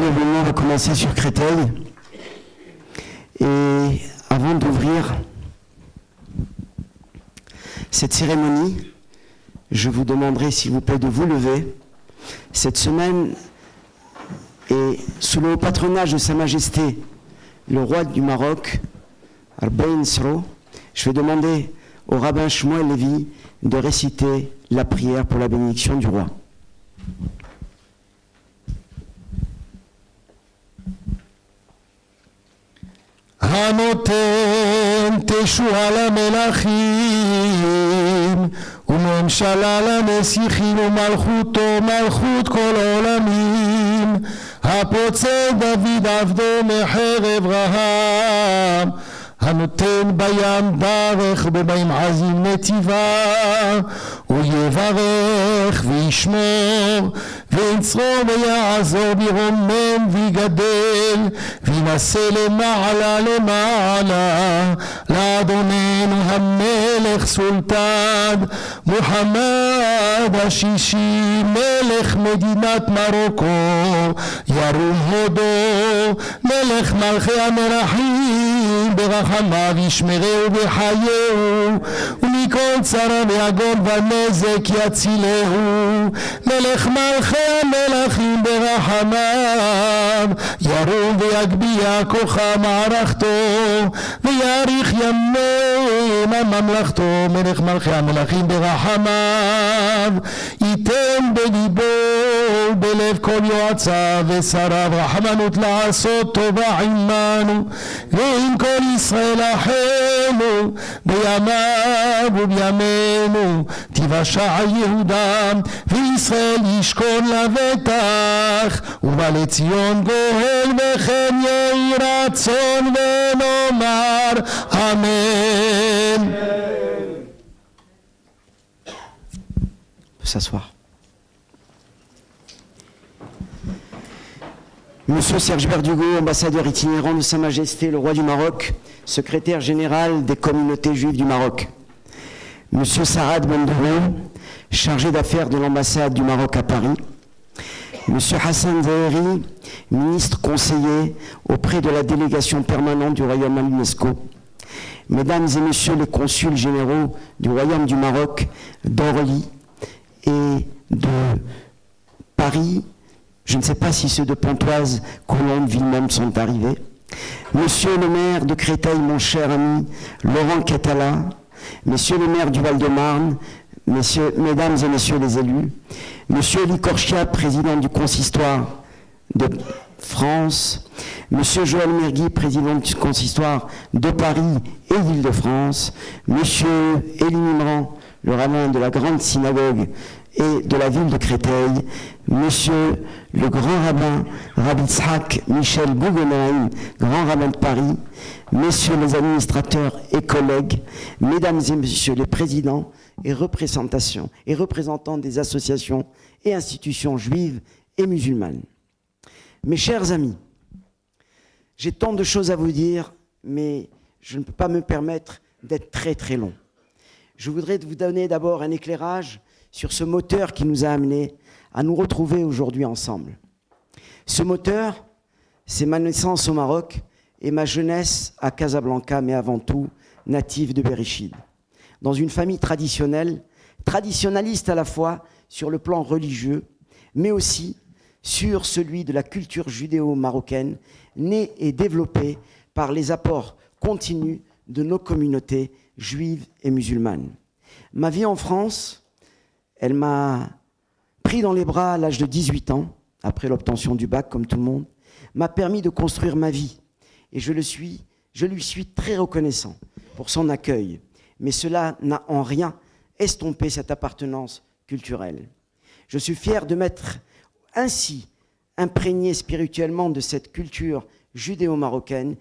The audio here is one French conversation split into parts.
l'événement va commencer sur Créteil. Et avant d'ouvrir cette cérémonie, je vous demanderai s'il vous plaît de vous lever. Cette semaine est sous le haut patronage de Sa Majesté, le roi du Maroc, Arbein Sro. Je vais demander au rabbin Shmuel Lévi de réciter la prière pour la bénédiction du roi. הנותן תשועה למלכים וממשלה לנסיכים ומלכותו מלכות כל עולמים הפוצע דוד עבדו מחרב רעם הנותן בים דרך ובמים עזים נתיבה הוא יברך וישמור וינצרו ויעזור וירומם ויגדל וינשא למעלה למעלה לאדוננו המלך סולטן מוחמד השישי מלך מדינת מרוקו ירום הודו מלך מלכי המלכים ברחמיו ישמרהו וחיהו ומכל צרה ויגון ונזק יצילהו מלך מלכי המלכים ברחמיו ירום ויגביה כוחה מערכתו ויאריך ימים ממלכתו מלך מלכי המלכים ברחמיו ייתן בליבו בלב כל יועציו ושריו רחמנות לעשות טובה עמנו ועם כל ישראל אחינו בימיו ובימינו תיוושע יהודם וישראל ישכון לבטח ובא לציון גואל וכן יהי רצון ונאמר אמן. S'asseoir. Monsieur Serge Berdugo, ambassadeur itinérant de Sa Majesté le roi du Maroc, secrétaire général des communautés juives du Maroc. Monsieur Sarad Bendourou, chargé d'affaires de l'ambassade du Maroc à Paris. Monsieur Hassan Zaheri, ministre conseiller auprès de la délégation permanente du Royaume à l'UNESCO. Mesdames et messieurs les consuls généraux du Royaume du Maroc, d'Orly et de Paris, je ne sais pas si ceux de Pontoise, Colombes, Villemomble sont arrivés. Monsieur le maire de Créteil, mon cher ami Laurent Catala, messieurs les maires du Val-de-Marne, mesdames et messieurs les élus, monsieur Elie Korchia, président du consistoire de France, monsieur Joël Mergui, président du consistoire de Paris et d'Île-de-France, monsieur Élie Mimran, le rabbin de la grande synagogue et de la ville de Créteil, monsieur le grand rabbin Rabbi Tzhak Michel Guggenheim, grand rabbin de Paris, messieurs les administrateurs et collègues, mesdames et messieurs les présidents et représentants des associations et institutions juives et musulmanes. Mes chers amis, j'ai tant de choses à vous dire, mais je ne peux pas me permettre d'être très très long. Je voudrais vous donner d'abord un éclairage sur ce moteur qui nous a amenés à nous retrouver aujourd'hui ensemble. Ce moteur, c'est ma naissance au Maroc et ma jeunesse à Casablanca, mais avant tout native de Berrichid. Dans une famille traditionnelle, traditionnaliste à la fois sur le plan religieux, mais aussi sur celui de la culture judéo-marocaine, née et développée par les apports continus de nos communautés juives et musulmanes. Ma vie en France, elle m'a pris dans les bras à l'âge de 18 ans, après l'obtention du bac comme tout le monde, m'a permis de construire ma vie. Et je lui suis très reconnaissant pour son accueil. Mais cela n'a en rien estompé cette appartenance culturelle. Je suis fier de m'être ainsi imprégné spirituellement de cette culture judéo-marocaine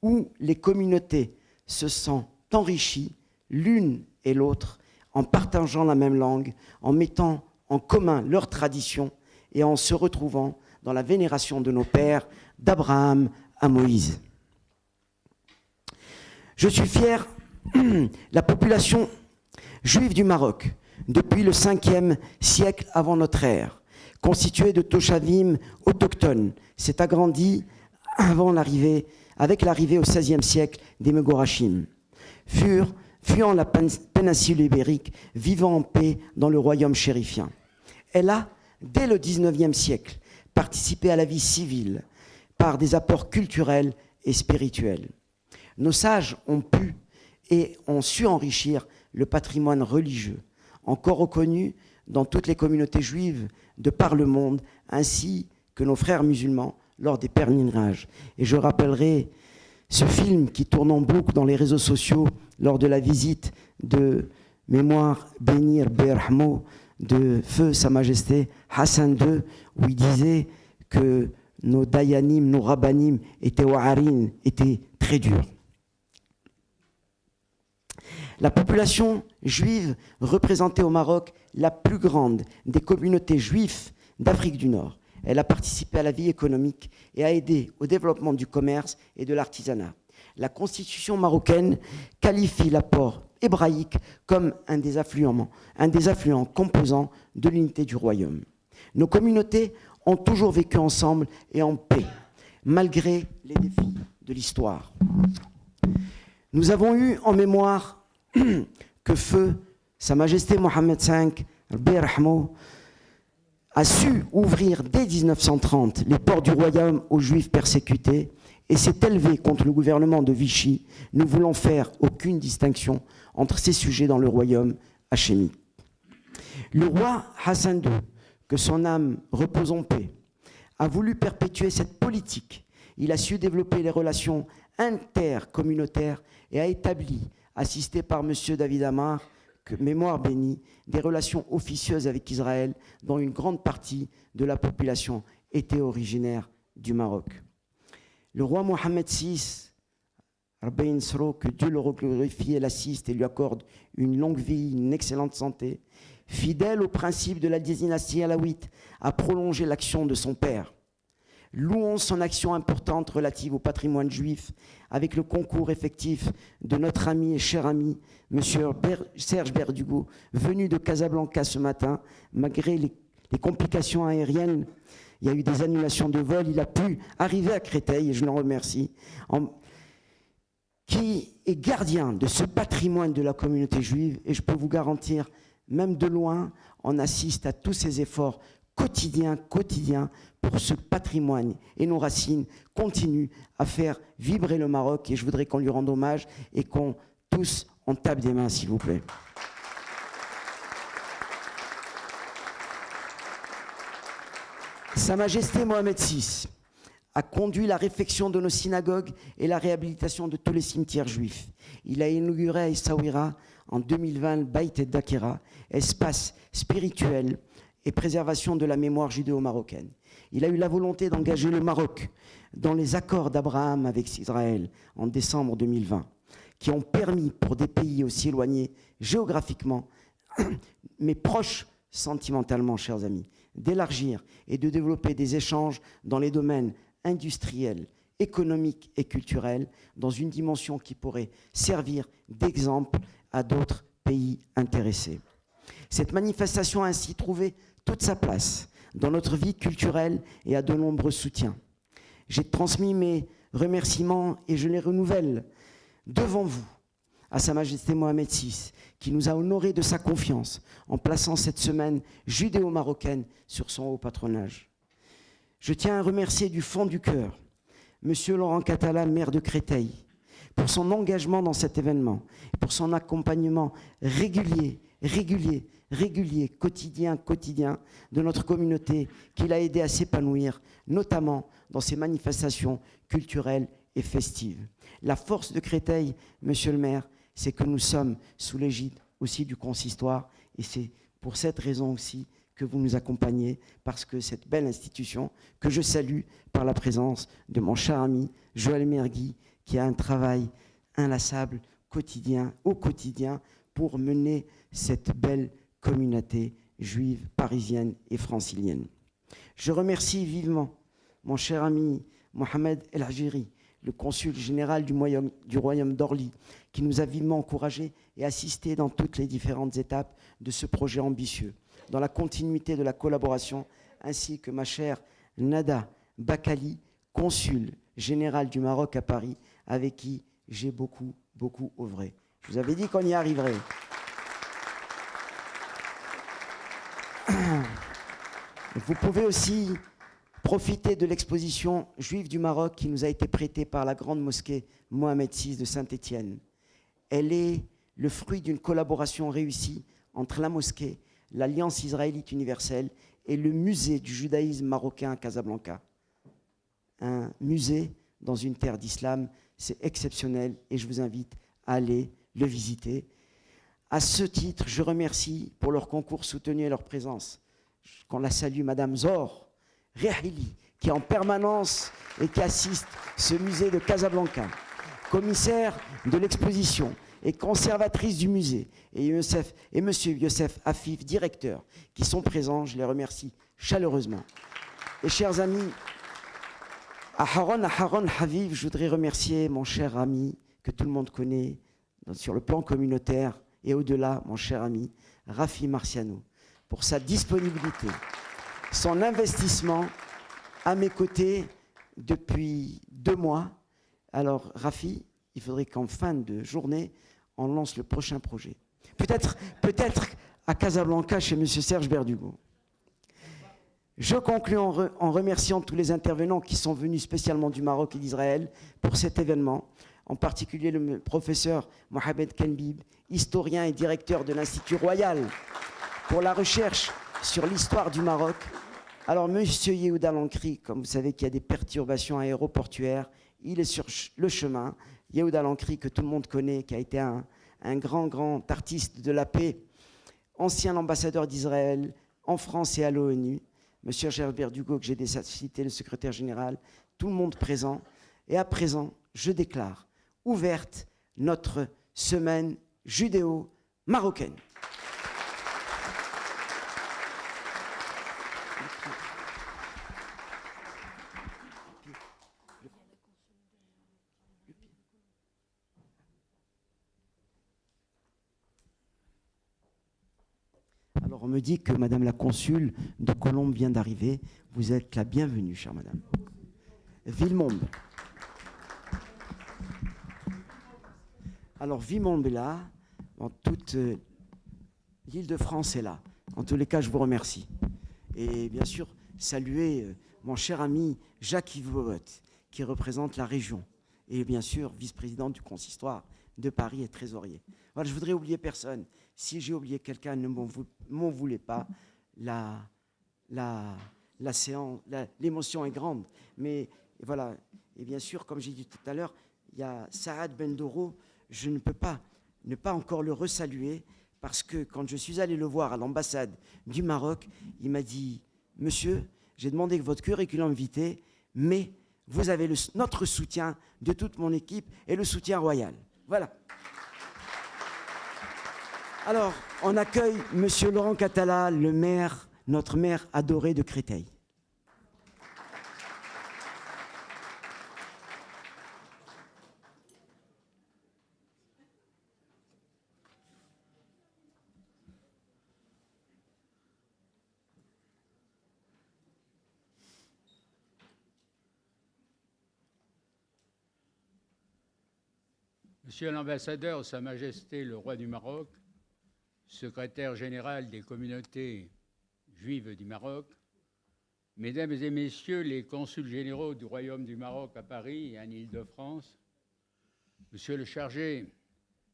où les communautés se sentent enrichies l'une et l'autre en partageant la même langue, en mettant en commun leurs traditions et en se retrouvant dans la vénération de nos pères, d'Abraham à Moïse. Je suis fier, la population juive du Maroc, depuis le 5e siècle avant notre ère, constitué de Toshavim autochtones, s'est agrandi avec l'arrivée au XVIe siècle des Megorachim, fuyant la péninsule ibérique, vivant en paix dans le royaume chérifien. Elle a, dès le XIXe siècle, participé à la vie civile par des apports culturels et spirituels. Nos sages ont pu et ont su enrichir le patrimoine religieux, encore reconnu dans toutes les communautés juives de par le monde, ainsi que nos frères musulmans lors des pèlerinages. Et je rappellerai ce film qui tourne en boucle dans les réseaux sociaux lors de la visite de Mémoire Bénir Berhamo de Feu Sa Majesté Hassan II, où il disait que nos dayanim, nos rabbanim étaient wa'arin, étaient très durs. La population juive représentait au Maroc la plus grande des communautés juives d'Afrique du Nord. Elle a participé à la vie économique et a aidé au développement du commerce et de l'artisanat. La constitution marocaine qualifie l'apport hébraïque comme un des affluents composants de l'unité du royaume. Nos communautés ont toujours vécu ensemble et en paix, malgré les défis de l'histoire. Nous avons eu en mémoire que Feu, Sa Majesté Mohammed V, Berhamo, a su ouvrir dès 1930 les portes du royaume aux Juifs persécutés et s'est élevé contre le gouvernement de Vichy, ne voulant faire aucune distinction entre ces sujets dans le royaume hachémite. Le roi Hassan II, que son âme repose en paix, a voulu perpétuer cette politique. Il a su développer les relations intercommunautaires et a établi, assisté par M. David Amar, mémoire bénie, des relations officieuses avec Israël, dont une grande partie de la population était originaire du Maroc. Le roi Mohammed VI, que Dieu le reglorifie et l'assiste et lui accorde une longue vie, une excellente santé, fidèle au principe de la dynastie alawite, a prolongé l'action de son père. Louons son action importante relative au patrimoine juif avec le concours effectif de notre ami et cher ami, M. Serge Berdugo, venu de Casablanca ce matin. Malgré les complications aériennes, il y a eu des annulations de vol, il a pu arriver à Créteil, et je l'en remercie, qui est gardien de ce patrimoine de la communauté juive. Et je peux vous garantir, même de loin, on assiste à tous ces efforts quotidiens pour ce patrimoine, et nos racines continuent à faire vibrer le Maroc, et je voudrais qu'on lui rende hommage et qu'on tous on tape des mains, s'il vous plaît. Sa Majesté Mohammed VI a conduit la réfection de nos synagogues et la réhabilitation de tous les cimetières juifs. Il a inauguré à Essaouira en 2020 le Beit Dakira, espace spirituel et préservation de la mémoire judéo-marocaine. Il a eu la volonté d'engager le Maroc dans les accords d'Abraham avec Israël en décembre 2020, qui ont permis pour des pays aussi éloignés géographiquement, mais proches sentimentalement, chers amis, d'élargir et de développer des échanges dans les domaines industriels, économiques et culturels, dans une dimension qui pourrait servir d'exemple à d'autres pays intéressés. Cette manifestation a ainsi trouvé toute sa place dans notre vie culturelle et a de nombreux soutiens. J'ai transmis mes remerciements et je les renouvelle devant vous à Sa Majesté Mohammed VI, qui nous a honorés de sa confiance en plaçant cette semaine judéo-marocaine sur son haut patronage. Je tiens à remercier du fond du cœur M. Laurent Catala, maire de Créteil, pour son engagement dans cet événement, et pour son accompagnement régulier, quotidien de notre communauté, qui l'a aidé à s'épanouir, notamment dans ses manifestations culturelles et festives. La force de Créteil, monsieur le maire, c'est que nous sommes sous l'égide aussi du consistoire, et c'est pour cette raison aussi que vous nous accompagnez, parce que cette belle institution, que je salue par la présence de mon cher ami Joël Mergui, qui a un travail inlassable, au quotidien, pour mener cette belle communauté juive, parisienne et francilienne. Je remercie vivement mon cher ami Mohamed El Hajiri, le consul général du royaume d'Orly, qui nous a vivement encouragés et assistés dans toutes les différentes étapes de ce projet ambitieux, dans la continuité de la collaboration ainsi que ma chère Nada Bakali, consul général du Maroc à Paris, avec qui j'ai beaucoup œuvré. Je vous avais dit qu'on y arriverait. Vous pouvez aussi profiter de l'exposition juive du Maroc qui nous a été prêtée par la grande mosquée Mohamed VI de Saint-Étienne. Elle est le fruit d'une collaboration réussie entre la mosquée, l'Alliance israélite universelle et le musée du judaïsme marocain à Casablanca. Un musée dans une terre d'islam, c'est exceptionnel et je vous invite à aller le visiter. À ce titre, je remercie pour leur concours soutenu et leur présence. Qu'on la salue, Madame Zor Rehili, qui est en permanence et qui assiste ce musée de Casablanca, commissaire de l'exposition et conservatrice du musée, et Monsieur Youssef Afif, directeur, qui sont présents, je les remercie chaleureusement. Et chers amis, à Haron Haviv, je voudrais remercier mon cher ami, que tout le monde connaît, sur le plan communautaire, et au-delà, mon cher ami, Rafi Marciano, pour sa disponibilité, son investissement à mes côtés depuis 2 mois. Alors, Rafi, il faudrait qu'en fin de journée, on lance le prochain projet. Peut-être à Casablanca, chez M. Serge Berdugo. Je conclus en remerciant tous les intervenants qui sont venus spécialement du Maroc et d'Israël pour cet événement, en particulier le professeur Mohamed Kenbib, historien et directeur de l'Institut Royal pour la recherche sur l'histoire du Maroc. Alors, Monsieur Yehuda Lankri, comme vous savez qu'il y a des perturbations aéroportuaires, il est sur le chemin. Yehuda Lankri, que tout le monde connaît, qui a été un grand artiste de la paix, ancien ambassadeur d'Israël en France et à l'ONU. Monsieur Gerbert Dugo, que j'ai déjà cité, le secrétaire général, tout le monde présent. Et à présent, je déclare ouverte notre semaine judéo-marocaine. Alors, on me dit que Madame la consul de Colombe vient d'arriver. Vous êtes la bienvenue, chère Madame. Villemombe. Alors, Villemombe est là. Toute l'Île-de-France est là. En tous les cas, je vous remercie. Et bien sûr, saluer mon cher ami Jacques Yvot, qui représente la région. Et bien sûr, vice-président du consistoire de Paris et trésorier. Voilà, je ne voudrais oublier personne. Si j'ai oublié quelqu'un, ne m'en voulez pas. L'émotion est grande. Mais voilà, et bien sûr, comme j'ai dit tout à l'heure, il y a Saad Bendoro, je ne peux pas ne pas encore le resaluer, parce que quand je suis allé le voir à l'ambassade du Maroc, il m'a dit « Monsieur, j'ai demandé que votre curriculum vitae, mais vous avez notre soutien de toute mon équipe et le soutien royal. » Voilà. Alors, on accueille Monsieur Laurent Catala, le maire, notre maire adoré de Créteil. Monsieur l'ambassadeur, Sa Majesté le roi du Maroc, secrétaire général des communautés juives du Maroc, Mesdames et Messieurs les consuls généraux du Royaume du Maroc à Paris et en Île-de-France, Monsieur le chargé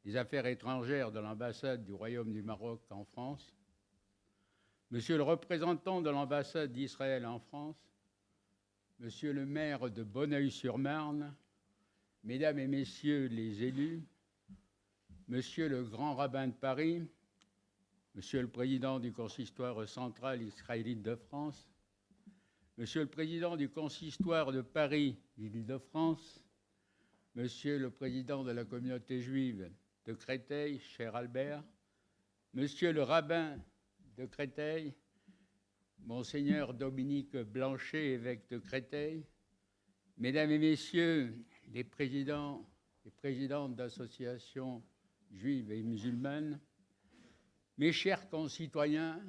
des Affaires étrangères de l'ambassade du Royaume du Maroc en France, Monsieur le représentant de l'ambassade d'Israël en France, Monsieur le maire de Bonneuil-sur-Marne, Mesdames et Messieurs les élus, Monsieur le grand rabbin de Paris, Monsieur le président du consistoire central israélite de France, Monsieur le président du consistoire de Paris, Île-de-France, Monsieur le président de la communauté juive de Créteil, cher Albert, Monsieur le rabbin de Créteil, Monseigneur Dominique Blanchet, évêque de Créteil, Mesdames et Messieurs les présidents et présidentes d'associations juives et musulmanes, mes chers concitoyens,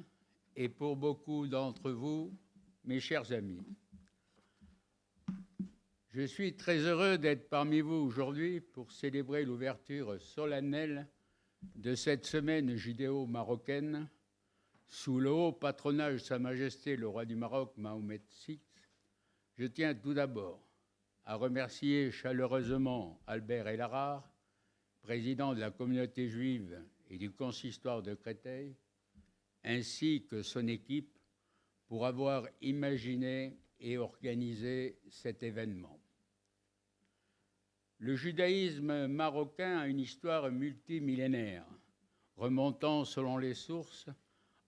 et pour beaucoup d'entre vous, mes chers amis, je suis très heureux d'être parmi vous aujourd'hui pour célébrer l'ouverture solennelle de cette semaine judéo-marocaine sous le haut patronage de Sa Majesté le roi du Maroc, Mohamed VI. Je tiens tout d'abord à remercier chaleureusement Albert El Harar, président de la communauté juive et du consistoire de Créteil, ainsi que son équipe, pour avoir imaginé et organisé cet événement. Le judaïsme marocain a une histoire multimillénaire, remontant selon les sources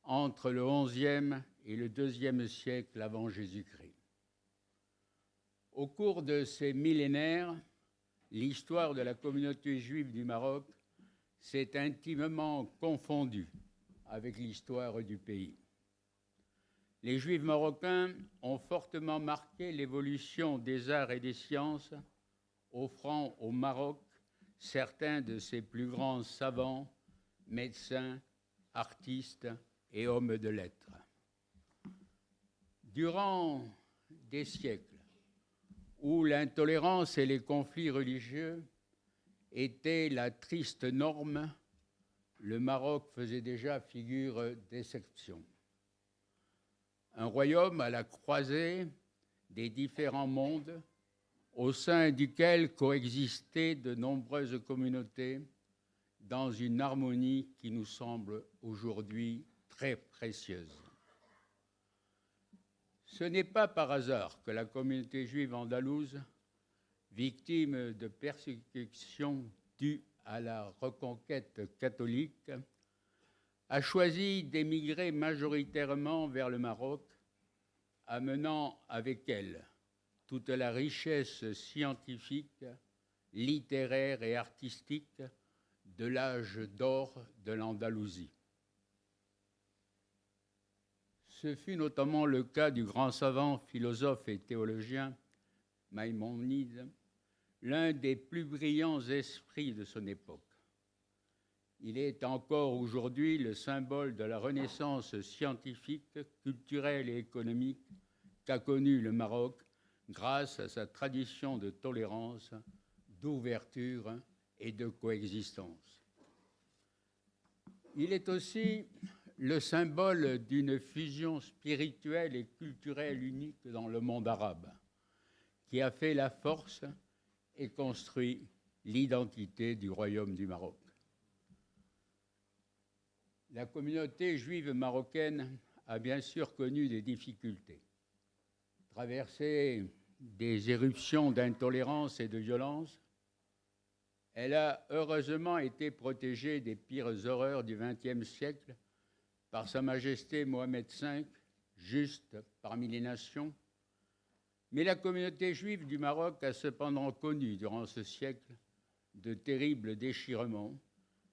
entre le XIe et le IIe siècle avant Jésus-Christ. Au cours de ces millénaires, l'histoire de la communauté juive du Maroc s'est intimement confondue avec l'histoire du pays. Les Juifs marocains ont fortement marqué l'évolution des arts et des sciences, offrant au Maroc certains de ses plus grands savants, médecins, artistes et hommes de lettres. Durant des siècles où l'intolérance et les conflits religieux étaient la triste norme, le Maroc faisait déjà figure d'exception. Un royaume à la croisée des différents mondes, au sein duquel coexistaient de nombreuses communautés dans une harmonie qui nous semble aujourd'hui très précieuse. Ce n'est pas par hasard que la communauté juive andalouse, victime de persécutions dues à la reconquête catholique, a choisi d'émigrer majoritairement vers le Maroc, amenant avec elle toute la richesse scientifique, littéraire et artistique de l'âge d'or de l'Andalousie. Ce fut notamment le cas du grand savant, philosophe et théologien Maïmonide, l'un des plus brillants esprits de son époque. Il est encore aujourd'hui le symbole de la renaissance scientifique, culturelle et économique qu'a connue le Maroc grâce à sa tradition de tolérance, d'ouverture et de coexistence. Il est aussi le symbole d'une fusion spirituelle et culturelle unique dans le monde arabe, qui a fait la force et construit l'identité du royaume du Maroc. La communauté juive marocaine a bien sûr connu des difficultés, traversé des éruptions d'intolérance et de violence. Elle a heureusement été protégée des pires horreurs du XXe siècle par Sa Majesté Mohamed V, juste parmi les nations. Mais la communauté juive du Maroc a cependant connu durant ce siècle de terribles déchirements,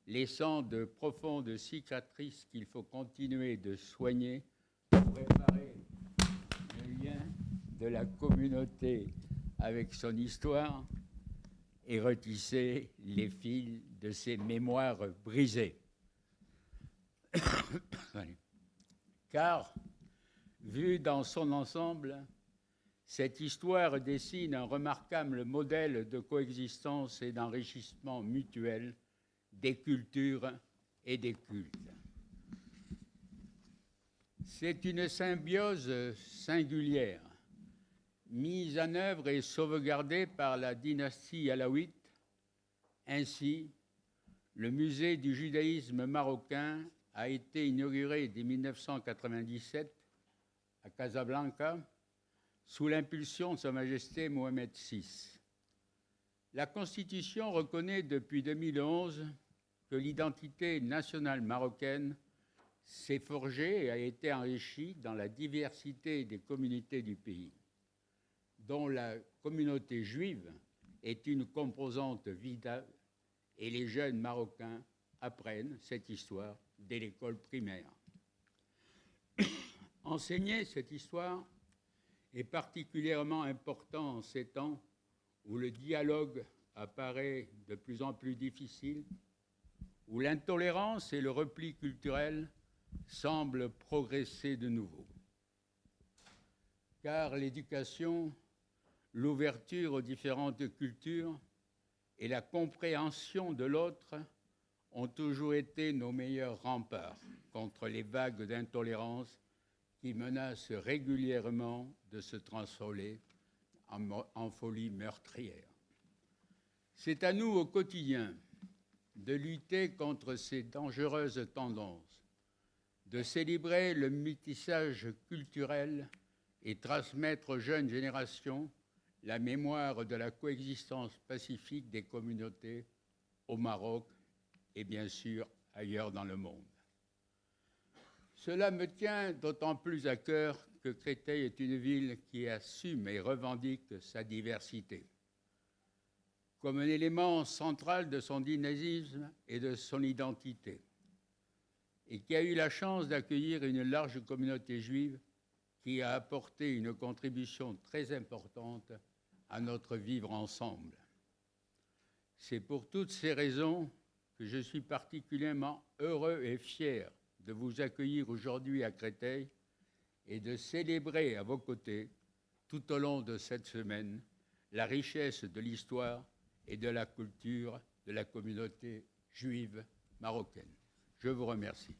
laissant de profondes cicatrices qu'il faut continuer de soigner pour réparer le lien de la communauté avec son histoire et retisser les fils de ses mémoires brisées. Car, vue dans son ensemble, cette histoire dessine un remarquable modèle de coexistence et d'enrichissement mutuel des cultures et des cultes. C'est une symbiose singulière, mise en œuvre et sauvegardée par la dynastie alaouite. Ainsi, le musée du judaïsme marocain a été inauguré dès 1997 à Casablanca sous l'impulsion de Sa Majesté Mohamed VI. La Constitution reconnaît depuis 2011 que l'identité nationale marocaine s'est forgée et a été enrichie dans la diversité des communautés du pays, dont la communauté juive est une composante vitale, et les jeunes Marocains apprennent cette histoire dès l'école primaire. Enseigner cette histoire est particulièrement important en ces temps où le dialogue apparaît de plus en plus difficile, où l'intolérance et le repli culturel semblent progresser de nouveau. car l'éducation, l'ouverture aux différentes cultures et la compréhension de l'autre ont toujours été nos meilleurs remparts contre les vagues d'intolérance qui menacent régulièrement de se transformer en folie meurtrière. C'est à nous au quotidien de lutter contre ces dangereuses tendances, de célébrer le métissage culturel et transmettre aux jeunes générations la mémoire de la coexistence pacifique des communautés au Maroc et bien sûr ailleurs dans le monde. Cela me tient d'autant plus à cœur que Créteil est une ville qui assume et revendique sa diversité comme un élément central de son dynamisme et de son identité, et qui a eu la chance d'accueillir une large communauté juive qui a apporté une contribution très importante à notre vivre ensemble. C'est pour toutes ces raisons que je suis particulièrement heureux et fier de vous accueillir aujourd'hui à Créteil et de célébrer à vos côtés, tout au long de cette semaine, la richesse de l'histoire et de la culture de la communauté juive marocaine. Je vous remercie.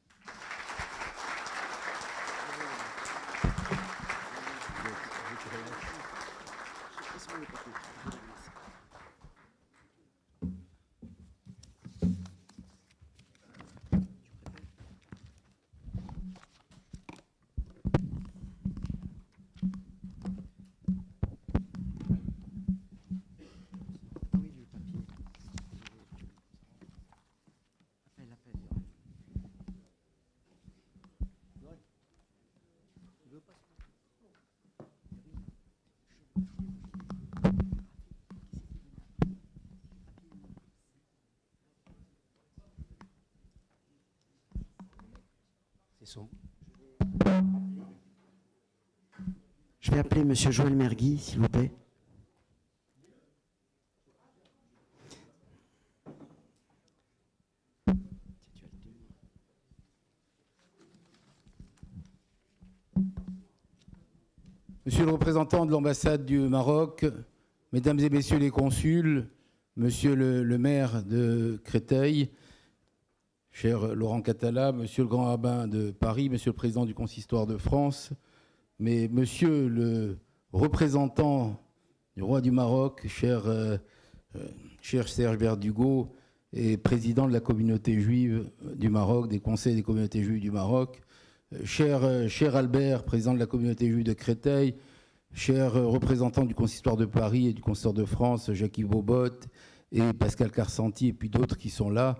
Je vais appeler M. Joël Mergui, s'il vous plaît. Monsieur le représentant de l'ambassade du Maroc, mesdames et messieurs les consuls, monsieur le maire de Créteil, cher Laurent Catala, monsieur le grand rabbin de Paris, monsieur le président du consistoire de France, mais monsieur le représentant du roi du Maroc, cher Serge Verdugo, et président de la communauté juive du Maroc, des conseils des communautés juives du Maroc, cher Albert, président de la communauté juive de Créteil, cher représentant du consistoire de Paris et du consistoire de France, Jacques Bobot et Pascal Carsanti, et puis d'autres qui sont là,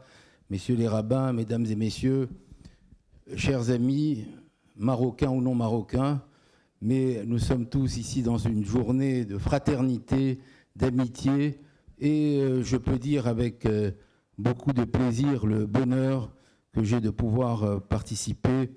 messieurs les rabbins, mesdames et messieurs, chers amis, marocains ou non marocains, mais nous sommes tous ici dans une journée de fraternité, d'amitié, et je peux dire avec beaucoup de plaisir le bonheur que j'ai de pouvoir participer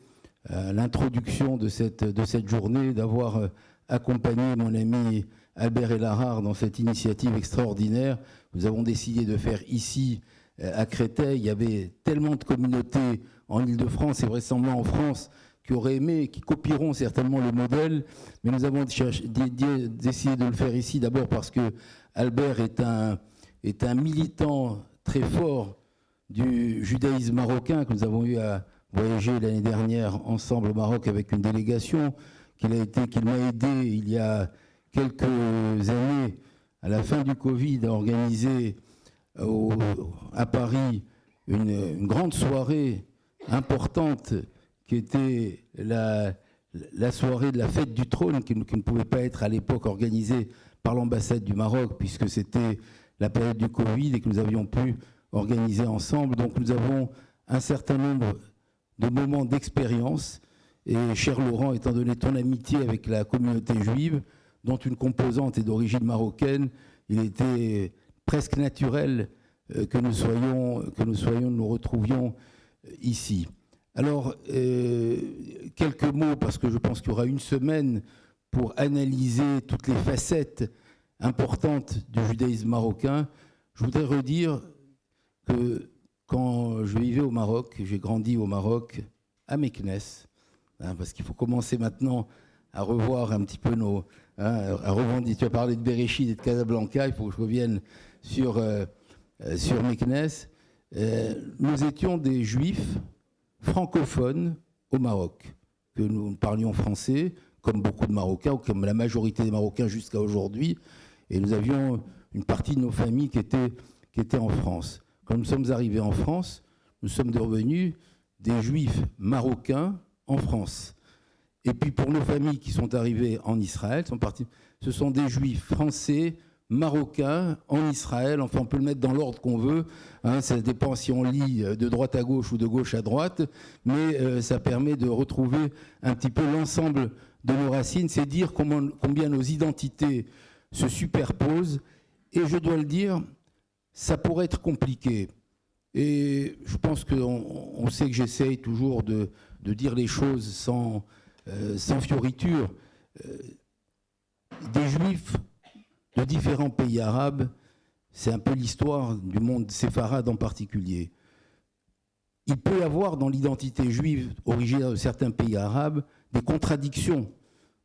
à l'introduction de cette journée, d'avoir accompagné mon ami Albert Elahar dans cette initiative extraordinaire. Nous avons décidé de faire ici, à Créteil. Il y avait tellement de communautés en Île-de-France et vraisemblablement en France qui auraient aimé, qui copieront certainement le modèle, mais nous avons décidé de le faire ici d'abord parce que Albert est un militant très fort du judaïsme marocain, que nous avons eu à voyager l'année dernière ensemble au Maroc avec une délégation, qu'il m'a aidé il y a quelques années, à la fin du Covid, à organiser à Paris une grande soirée importante qui était la soirée de la fête du trône, qui ne pouvait pas être à l'époque organisée par l'ambassade du Maroc, puisque c'était la période du Covid et que nous avions pu organiser ensemble. Donc nous avons un certain nombre de moments d'expérience. Et cher Laurent, étant donné ton amitié avec la communauté juive, dont une composante est d'origine marocaine, il était presque naturel que nous retrouvions ici. Alors, quelques mots, parce que je pense qu'il y aura une semaine pour analyser toutes les facettes importantes du judaïsme marocain. Je voudrais redire que quand je vivais au Maroc, j'ai grandi au Maroc, à Meknès, parce qu'il faut commencer maintenant à revoir un petit peu nos... à revendiquer. Tu as parlé de Bereshit et de Casablanca, il faut que je revienne sur Meknes. Nous étions des juifs francophones au Maroc, que nous parlions français, comme beaucoup de Marocains, ou comme la majorité des Marocains jusqu'à aujourd'hui, et nous avions une partie de nos familles qui étaient en France. Quand nous sommes arrivés en France, nous sommes devenus des juifs marocains en France. Et puis pour nos familles qui sont arrivées en Israël, ce sont des juifs français, marocains en Israël. Enfin, on peut le mettre dans l'ordre qu'on veut. Ça dépend si on lit de droite à gauche ou de gauche à droite. Mais ça permet de retrouver un petit peu l'ensemble de nos racines. C'est dire combien nos identités se superposent. Et je dois le dire, ça pourrait être compliqué. Et je pense qu'on sait que j'essaye toujours de dire les choses sans fioriture. Des juifs de différents pays arabes, c'est un peu l'histoire du monde séfarade en particulier. Il peut y avoir dans l'identité juive originaire de certains pays arabes des contradictions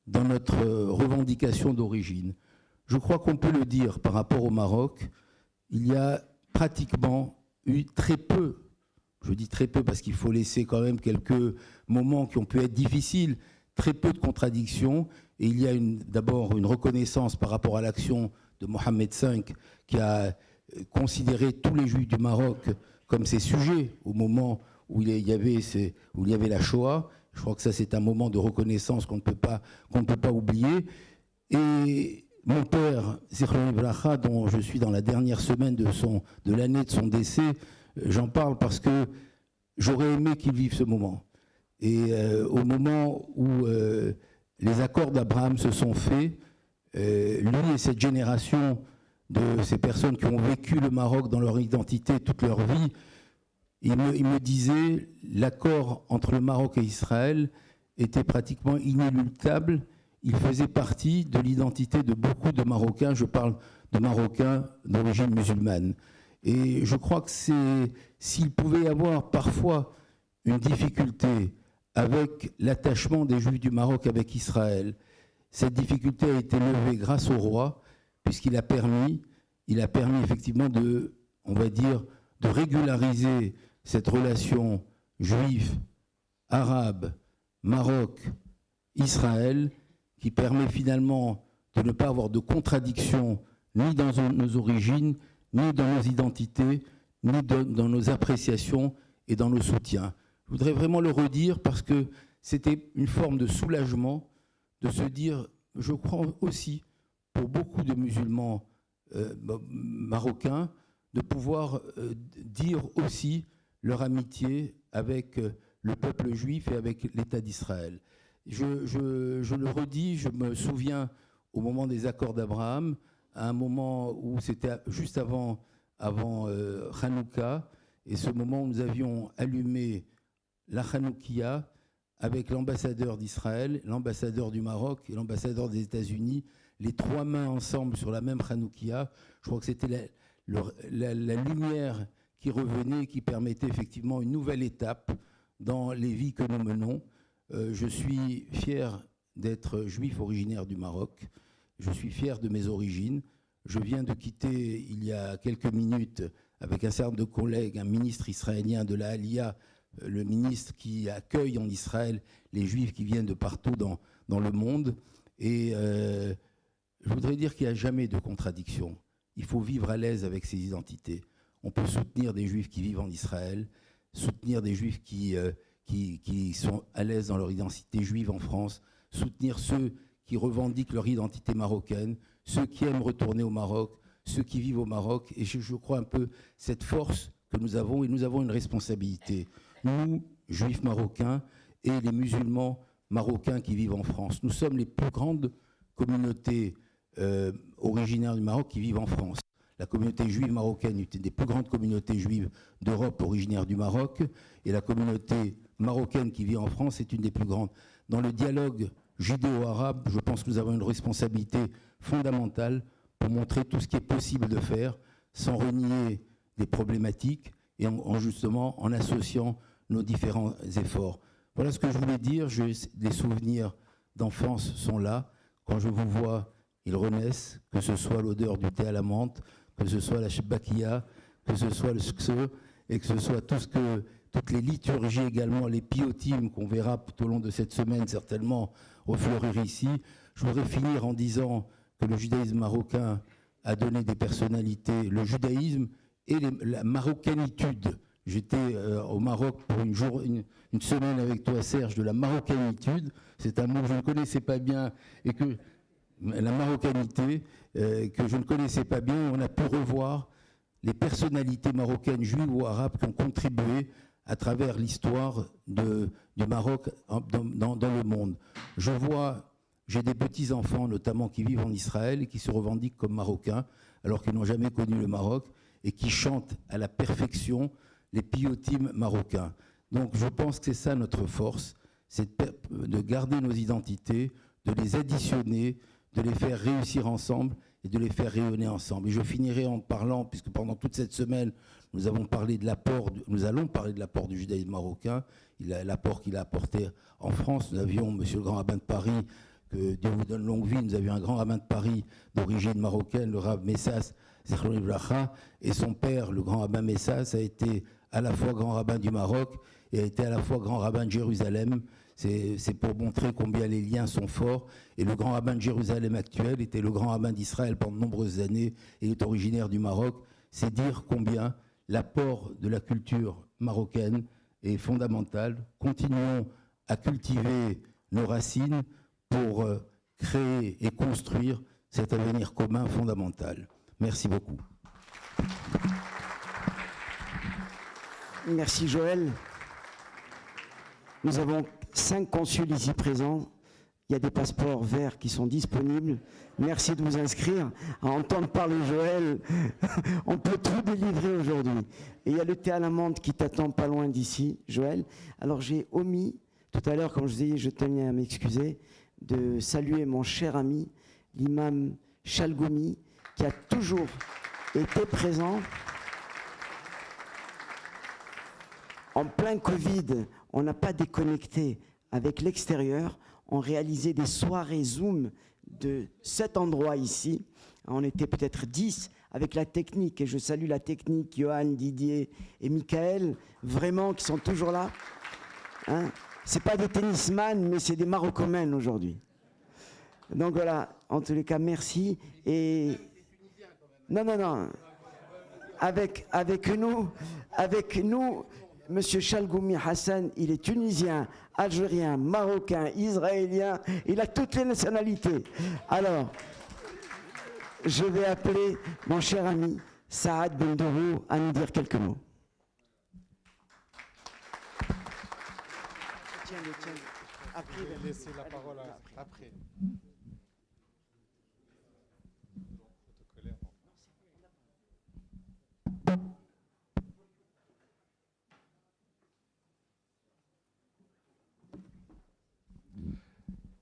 dans notre revendication d'origine. Je crois qu'on peut le dire par rapport au Maroc, il y a pratiquement eu très peu, je dis très peu parce qu'il faut laisser quand même quelques moments qui ont pu être difficiles, très peu de contradictions, et il y a d'abord une reconnaissance par rapport à l'action de Mohamed V qui a considéré tous les Juifs du Maroc comme ses sujets au moment où il y avait la Shoah. Je crois que ça c'est un moment de reconnaissance qu'on ne peut pas oublier. Et mon père, Zichron Ibracha, dont je suis dans la dernière semaine de l'année de son décès, j'en parle parce que j'aurais aimé qu'il vive ce moment. Et au moment où les accords d'Abraham se sont faits, lui et cette génération de ces personnes qui ont vécu le Maroc dans leur identité toute leur vie, il me disait l'accord entre le Maroc et Israël était pratiquement inéluctable. Il faisait partie de l'identité de beaucoup de Marocains. Je parle de Marocains d'origine musulmane. Et je crois que s'il pouvait y avoir parfois une difficulté avec l'attachement des Juifs du Maroc avec Israël, cette difficulté a été levée grâce au roi, puisqu'il a permis effectivement de régulariser cette relation juif, arabe, Maroc, Israël, qui permet finalement de ne pas avoir de contradiction ni dans nos origines, ni dans nos identités, ni dans nos appréciations et dans nos soutiens. Je voudrais vraiment le redire parce que c'était une forme de soulagement de se dire, je crois aussi, pour beaucoup de musulmans marocains, de pouvoir dire aussi leur amitié avec le peuple juif et avec l'État d'Israël. Je le redis, je me souviens au moment des accords d'Abraham, à un moment où c'était juste avant Hanouka, et ce moment où nous avions allumé la Hanoukia avec l'ambassadeur d'Israël, l'ambassadeur du Maroc et l'ambassadeur des États-Unis, les trois mains ensemble sur la même Hanoukia. Je crois que c'était la lumière qui revenait, qui permettait effectivement une nouvelle étape dans les vies que nous menons. Je suis fier d'être juif originaire du Maroc. Je suis fier de mes origines. Je viens de quitter, il y a quelques minutes, avec un certain nombre de collègues, un ministre israélien de la Aliyah, le ministre qui accueille en Israël les juifs qui viennent de partout dans le monde. Et je voudrais dire qu'il n'y a jamais de contradiction. Il faut vivre à l'aise avec ses identités. On peut soutenir des juifs qui vivent en Israël, soutenir des juifs qui sont à l'aise dans leur identité juive en France, soutenir ceux qui revendiquent leur identité marocaine, ceux qui aiment retourner au Maroc, ceux qui vivent au Maroc. Et je crois un peu cette force que nous avons, et nous avons une responsabilité. Nous, juifs marocains, et les musulmans marocains qui vivent en France. Nous sommes les plus grandes communautés originaires du Maroc qui vivent en France. La communauté juive marocaine est une des plus grandes communautés juives d'Europe originaires du Maroc, et la communauté marocaine qui vit en France est une des plus grandes. Dans le dialogue judéo-arabe, je pense que nous avons une responsabilité fondamentale pour montrer tout ce qui est possible de faire sans renier des problématiques et justement en associant nos différents efforts. Voilà ce que je voulais dire. J'ai des souvenirs d'enfance sont là. Quand je vous vois, ils renaissent, que ce soit l'odeur du thé à la menthe, que ce soit la shbakia, que ce soit le skse, et que ce soit toutes les liturgies également, les piotimes qu'on verra tout au long de cette semaine certainement refleurir ici. Je voudrais finir en disant que le judaïsme marocain a donné des personnalités, le judaïsme et la marocanitude. J'étais au Maroc pour une semaine avec toi, Serge, de la marocanitude. C'est un mot que je ne connaissais pas bien et que la marocanité, que je ne connaissais pas bien, on a pu revoir les personnalités marocaines, juives ou arabes qui ont contribué à travers l'histoire du Maroc dans le monde. J'ai des petits-enfants notamment qui vivent en Israël et qui se revendiquent comme marocains alors qu'ils n'ont jamais connu le Maroc et qui chantent à la perfection les piotimes marocains. Donc je pense que c'est ça notre force, c'est de garder nos identités, de les additionner, de les faire réussir ensemble et de les faire rayonner ensemble. Et je finirai en parlant, puisque pendant toute cette semaine, nous allons parler de l'apport du judaïsme marocain, l'apport qu'il a apporté en France. Nous avions monsieur le grand rabbin de Paris, que Dieu vous donne longue vie, nous avions un grand rabbin de Paris d'origine marocaine, le rabbin Messas, et son père, le grand rabbin Messas, a été à la fois grand rabbin du Maroc et a été à la fois grand rabbin de Jérusalem. C'est pour montrer combien les liens sont forts. Et le grand rabbin de Jérusalem actuel était le grand rabbin d'Israël pendant de nombreuses années et il est originaire du Maroc. C'est dire combien l'apport de la culture marocaine est fondamental. Continuons à cultiver nos racines pour créer et construire cet avenir commun fondamental. Merci beaucoup. Merci Joël. Nous avons 5 consuls ici présents. Il y a des passeports verts qui sont disponibles. Merci de vous inscrire. À entendre parler Joël, on peut tout délivrer aujourd'hui. Et il y a le thé à la menthe qui t'attend pas loin d'ici, Joël. Alors j'ai omis, tout à l'heure, comme je vous ai dit, je tenais à m'excuser, de saluer mon cher ami, l'imam Chalgoumi, qui a toujours été présent. En plein Covid, on n'a pas déconnecté avec l'extérieur. On réalisait des soirées Zoom de cet endroit ici. On était peut-être 10 avec la technique. Et je salue la technique, Johan, Didier et Michael, vraiment, qui sont toujours là. Hein, c'est pas des tennisman, mais c'est des Marocains aujourd'hui. Donc voilà, en tous les cas, merci. Et non. Avec nous, Monsieur Chalgoumi Hassan, il est tunisien, algérien, marocain, israélien, il a toutes les nationalités. Alors, je vais appeler mon cher ami Saad Bendourou à nous dire quelques mots. Tiens. Après, je vais laisser la parole après.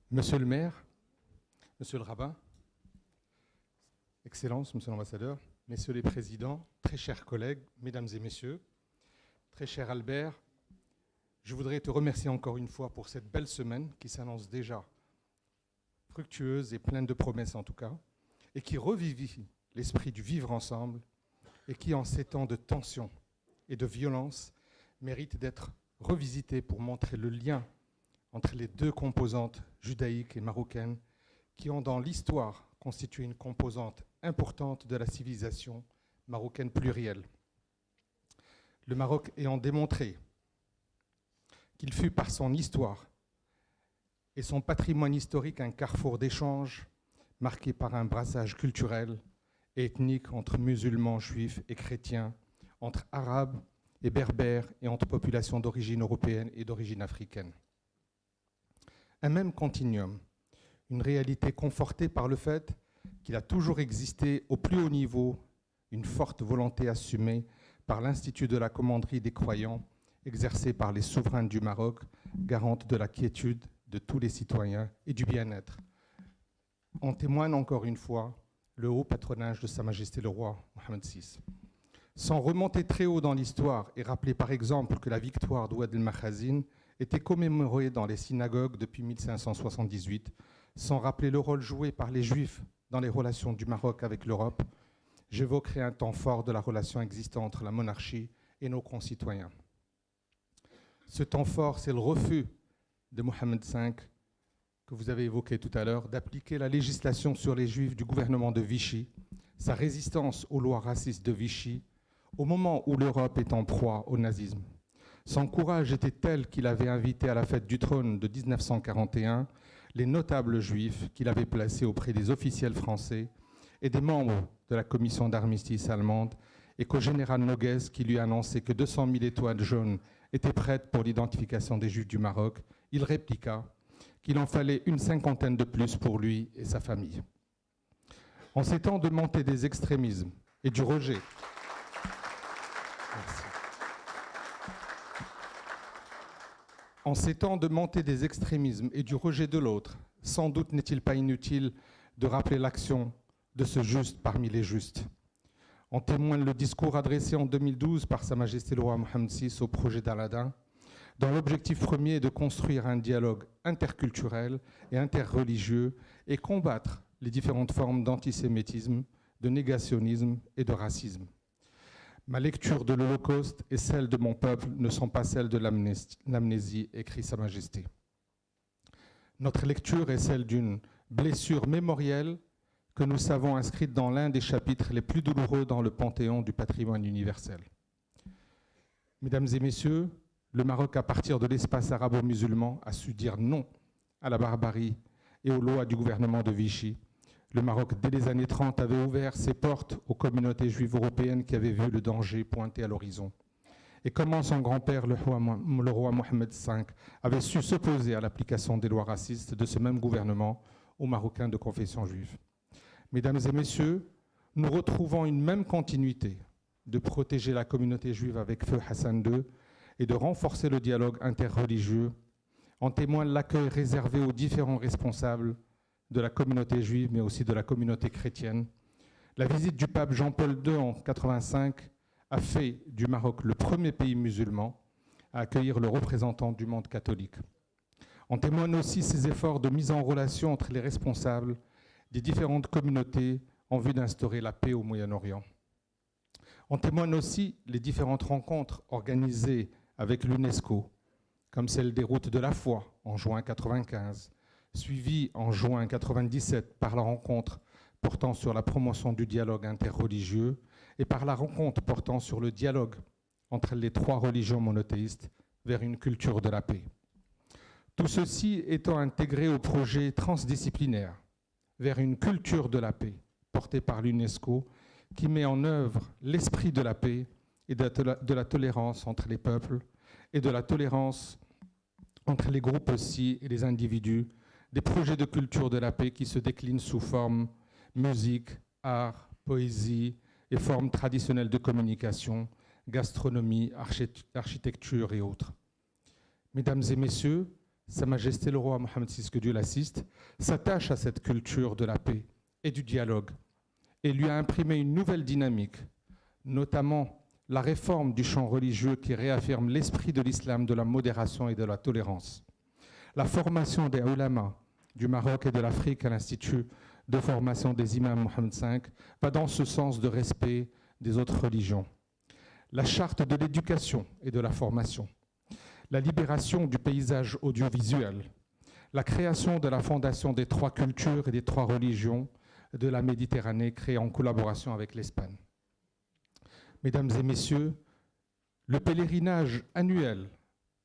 Monsieur le maire, monsieur le rabbin, Excellences, monsieur l'ambassadeur, messieurs les présidents, très chers collègues, mesdames et messieurs, très cher Albert, je voudrais te remercier encore une fois pour cette belle semaine qui s'annonce déjà fructueuse et pleine de promesses en tout cas, et qui revivifie l'esprit du vivre ensemble et qui, en ces temps de tension et de violence, mérite d'être revisité pour montrer le lien entre les deux composantes judaïques et marocaines qui ont dans l'histoire constitué une composante importante de la civilisation marocaine plurielle. Le Maroc ayant démontré qu'il fut par son histoire et son patrimoine historique un carrefour d'échanges marqué par un brassage culturel et ethnique entre musulmans, juifs et chrétiens, entre arabes et berbères et entre populations d'origine européenne et d'origine africaine. Un même continuum, une réalité confortée par le fait qu'il a toujours existé au plus haut niveau une forte volonté assumée par l'Institut de la commanderie des croyants, exercée par les souverains du Maroc, garante de la quiétude de tous les citoyens et du bien-être. En témoigne encore une fois le haut patronage de Sa Majesté le roi Mohammed VI. Sans remonter très haut dans l'histoire et rappeler par exemple que la victoire d'Oued el-Makhazine était commémoré dans les synagogues depuis 1578, sans rappeler le rôle joué par les Juifs dans les relations du Maroc avec l'Europe, j'évoquerai un temps fort de la relation existant entre la monarchie et nos concitoyens. Ce temps fort, c'est le refus de Mohamed V, que vous avez évoqué tout à l'heure, d'appliquer la législation sur les Juifs du gouvernement de Vichy, sa résistance aux lois racistes de Vichy, au moment où l'Europe est en proie au nazisme. Son courage était tel qu'il avait invité à la fête du trône de 1941 les notables juifs qu'il avait placés auprès des officiels français et des membres de la commission d'armistice allemande, et qu'au général Noguès, qui lui annonçait que 200 000 étoiles jaunes étaient prêtes pour l'identification des Juifs du Maroc, il répliqua qu'il en fallait une cinquantaine de plus pour lui et sa famille. En ces temps de montée des extrémismes et du rejet, en ces temps de montée des extrémismes et du rejet de l'autre, sans doute n'est-il pas inutile de rappeler l'action de ce juste parmi les justes. En témoigne le discours adressé en 2012 par Sa Majesté le roi Mohammed VI au projet d'Aladin, dont l'objectif premier est de construire un dialogue interculturel et interreligieux et combattre les différentes formes d'antisémitisme, de négationnisme et de racisme. Ma lecture de l'Holocauste et celle de mon peuple ne sont pas celles de l'amnésie, écrit Sa Majesté. Notre lecture est celle d'une blessure mémorielle que nous savons inscrite dans l'un des chapitres les plus douloureux dans le panthéon du patrimoine universel. Mesdames et messieurs, le Maroc, à partir de l'espace arabo-musulman, a su dire non à la barbarie et aux lois du gouvernement de Vichy. Le Maroc, dès les années 30, avait ouvert ses portes aux communautés juives européennes qui avaient vu le danger pointer à l'horizon. Et comment son grand-père, le roi Mohammed V, avait su s'opposer à l'application des lois racistes de ce même gouvernement aux Marocains de confession juive. Mesdames et messieurs, nous retrouvons une même continuité de protéger la communauté juive avec feu Hassan II et de renforcer le dialogue interreligieux. En témoigne l'accueil réservé aux différents responsables de la communauté juive, mais aussi de la communauté chrétienne. La visite du pape Jean-Paul II en 1985 a fait du Maroc le premier pays musulman à accueillir le représentant du monde catholique. En témoignent aussi ces efforts de mise en relation entre les responsables des différentes communautés en vue d'instaurer la paix au Moyen-Orient. En témoignent aussi les différentes rencontres organisées avec l'UNESCO, comme celle des routes de la foi en juin 1995, suivie en juin 1997 par la rencontre portant sur la promotion du dialogue interreligieux et par la rencontre portant sur le dialogue entre les trois religions monothéistes vers une culture de la paix. Tout ceci étant intégré au projet transdisciplinaire vers une culture de la paix porté par l'UNESCO qui met en œuvre l'esprit de la paix et de la tolérance entre les peuples et de la tolérance entre les groupes aussi et les individus, des projets de culture de la paix qui se déclinent sous forme musique, art, poésie et formes traditionnelles de communication, gastronomie, architecture et autres. Mesdames et messieurs, Sa Majesté le roi Mohammed VI, que Dieu l'assiste, s'attache à cette culture de la paix et du dialogue et lui a imprimé une nouvelle dynamique, notamment la réforme du champ religieux qui réaffirme l'esprit de l'islam, de la modération et de la tolérance. La formation des ulama du Maroc et de l'Afrique à l'Institut de formation des imams Mohammed V va dans ce sens de respect des autres religions. La charte de l'éducation et de la formation, la libération du paysage audiovisuel, la création de la fondation des trois cultures et des trois religions de la Méditerranée créée en collaboration avec l'Espagne. Mesdames et messieurs, le pèlerinage annuel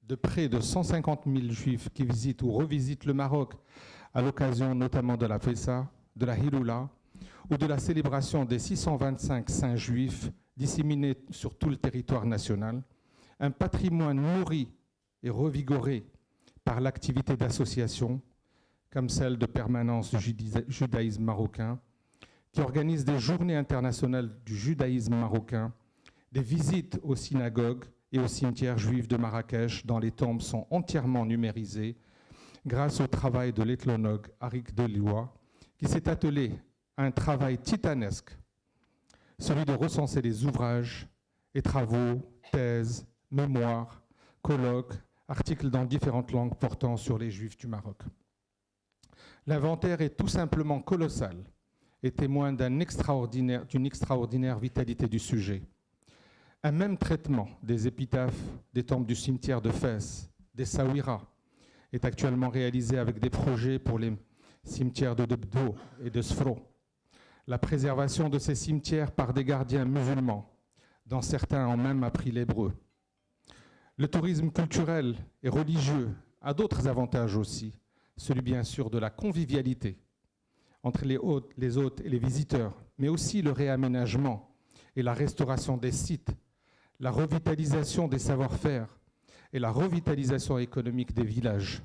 de près de 150 000 juifs qui visitent ou revisitent le Maroc à l'occasion notamment de la Pessa, de la Hiloula ou de la célébration des 625 saints juifs disséminés sur tout le territoire national, un patrimoine nourri et revigoré par l'activité d'associations comme celle de Permanence du judaïsme marocain, qui organise des journées internationales du judaïsme marocain, des visites aux synagogues et aux cimetières juifs de Marrakech, dont les tombes sont entièrement numérisées, grâce au travail de l'ethnologue Arik Delioua, qui s'est attelé à un travail titanesque, celui de recenser les ouvrages et travaux, thèses, mémoires, colloques, articles dans différentes langues portant sur les Juifs du Maroc. L'inventaire est tout simplement colossal et témoin d'une extraordinaire vitalité du sujet. Un même traitement des épitaphes des tombes du cimetière de Fès, des Saouira, est actuellement réalisé avec des projets pour les cimetières de Debdo et de Sfro. La préservation de ces cimetières par des gardiens musulmans, dont certains ont même appris l'hébreu. Le tourisme culturel et religieux a d'autres avantages aussi, celui bien sûr de la convivialité entre les hôtes et les visiteurs, mais aussi le réaménagement et la restauration des sites, la revitalisation des savoir-faire et la revitalisation économique des villages.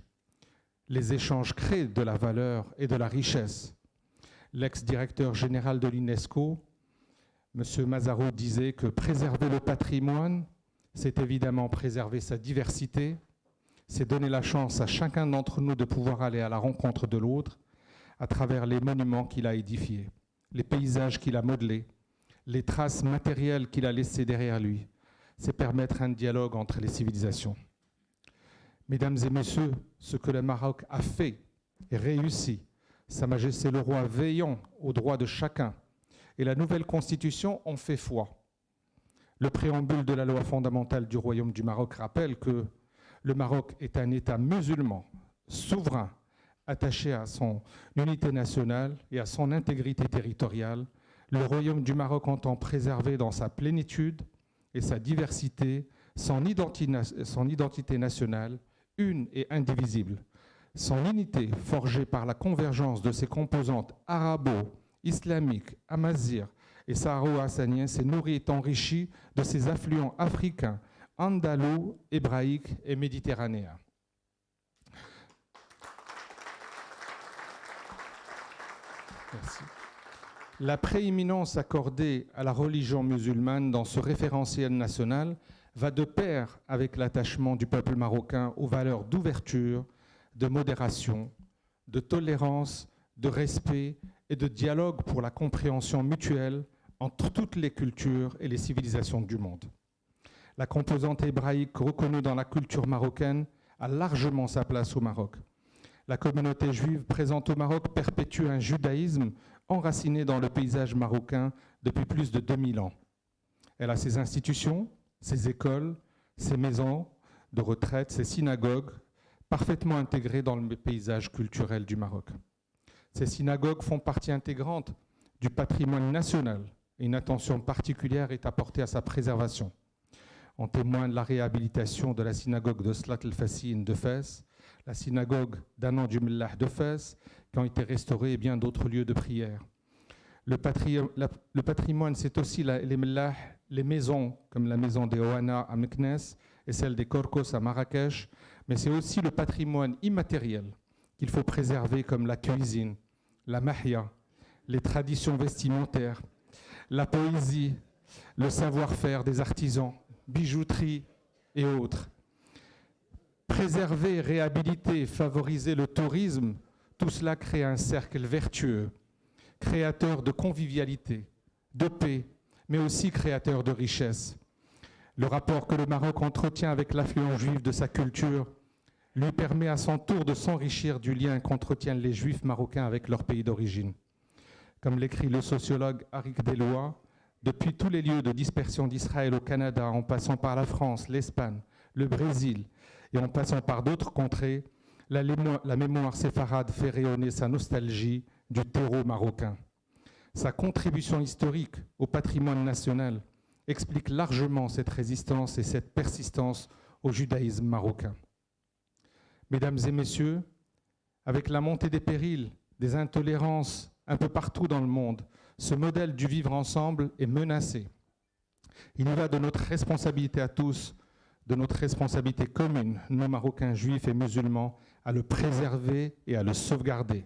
Les échanges créent de la valeur et de la richesse. L'ex-directeur général de l'UNESCO, M. Mazaro, disait que préserver le patrimoine, c'est évidemment préserver sa diversité, c'est donner la chance à chacun d'entre nous de pouvoir aller à la rencontre de l'autre à travers les monuments qu'il a édifiés, les paysages qu'il a modelés, les traces matérielles qu'il a laissées derrière lui. C'est permettre un dialogue entre les civilisations. Mesdames et messieurs, ce que le Maroc a fait et réussi, Sa Majesté le Roi veillant aux droits de chacun et la nouvelle constitution ont fait foi. Le préambule de la loi fondamentale du Royaume du Maroc rappelle que le Maroc est un État musulman, souverain, attaché à son unité nationale et à son intégrité territoriale. Le Royaume du Maroc entend préserver dans sa plénitude et sa diversité son identité nationale, une et indivisible. Son unité, forgée par la convergence de ses composantes arabo, islamiques, amazirs et saharo-hassaniens, s'est nourrie et enrichie de ses affluents africains, andalous, hébraïques et méditerranéens. Merci. La prééminence accordée à la religion musulmane dans ce référentiel national va de pair avec l'attachement du peuple marocain aux valeurs d'ouverture, de modération, de tolérance, de respect et de dialogue pour la compréhension mutuelle entre toutes les cultures et les civilisations du monde. La composante hébraïque reconnue dans la culture marocaine a largement sa place au Maroc. La communauté juive présente au Maroc perpétue un judaïsme enraciné dans le paysage marocain depuis plus de 2000 ans. Elle a ses institutions, ses écoles, ses maisons de retraite, ses synagogues, parfaitement intégrées dans le paysage culturel du Maroc. Ces synagogues font partie intégrante du patrimoine national et une attention particulière est apportée à sa préservation. En témoigne la réhabilitation de la synagogue de Slat el-Fassin de Fès, la synagogue d'Anan du Mellah de Fès, qui ont été restaurés et bien d'autres lieux de prière. Le patrimoine, c'est aussi les Mellah, les maisons, comme la maison des Oana à Meknes et celle des Korkos à Marrakech, mais c'est aussi le patrimoine immatériel qu'il faut préserver, comme la cuisine, la mahia, les traditions vestimentaires, la poésie, le savoir-faire des artisans, bijouterie et autres. Préserver, réhabiliter, favoriser le tourisme, tout cela crée un cercle vertueux, créateur de convivialité, de paix, mais aussi créateur de richesse. Le rapport que le Maroc entretient avec l'affluent juif de sa culture lui permet à son tour de s'enrichir du lien qu'entretiennent les Juifs marocains avec leur pays d'origine. Comme l'écrit le sociologue Arik Deloa, depuis tous les lieux de dispersion d'Israël au Canada, en passant par la France, l'Espagne, le Brésil et en passant par d'autres contrées, la mémoire séfarade fait rayonner sa nostalgie du terreau marocain. Sa contribution historique au patrimoine national explique largement cette résistance et cette persistance au judaïsme marocain. Mesdames et messieurs, avec la montée des périls, des intolérances un peu partout dans le monde, ce modèle du vivre ensemble est menacé. Il y va de notre responsabilité à tous, de notre responsabilité commune, nos Marocains juifs et musulmans, à le préserver et à le sauvegarder.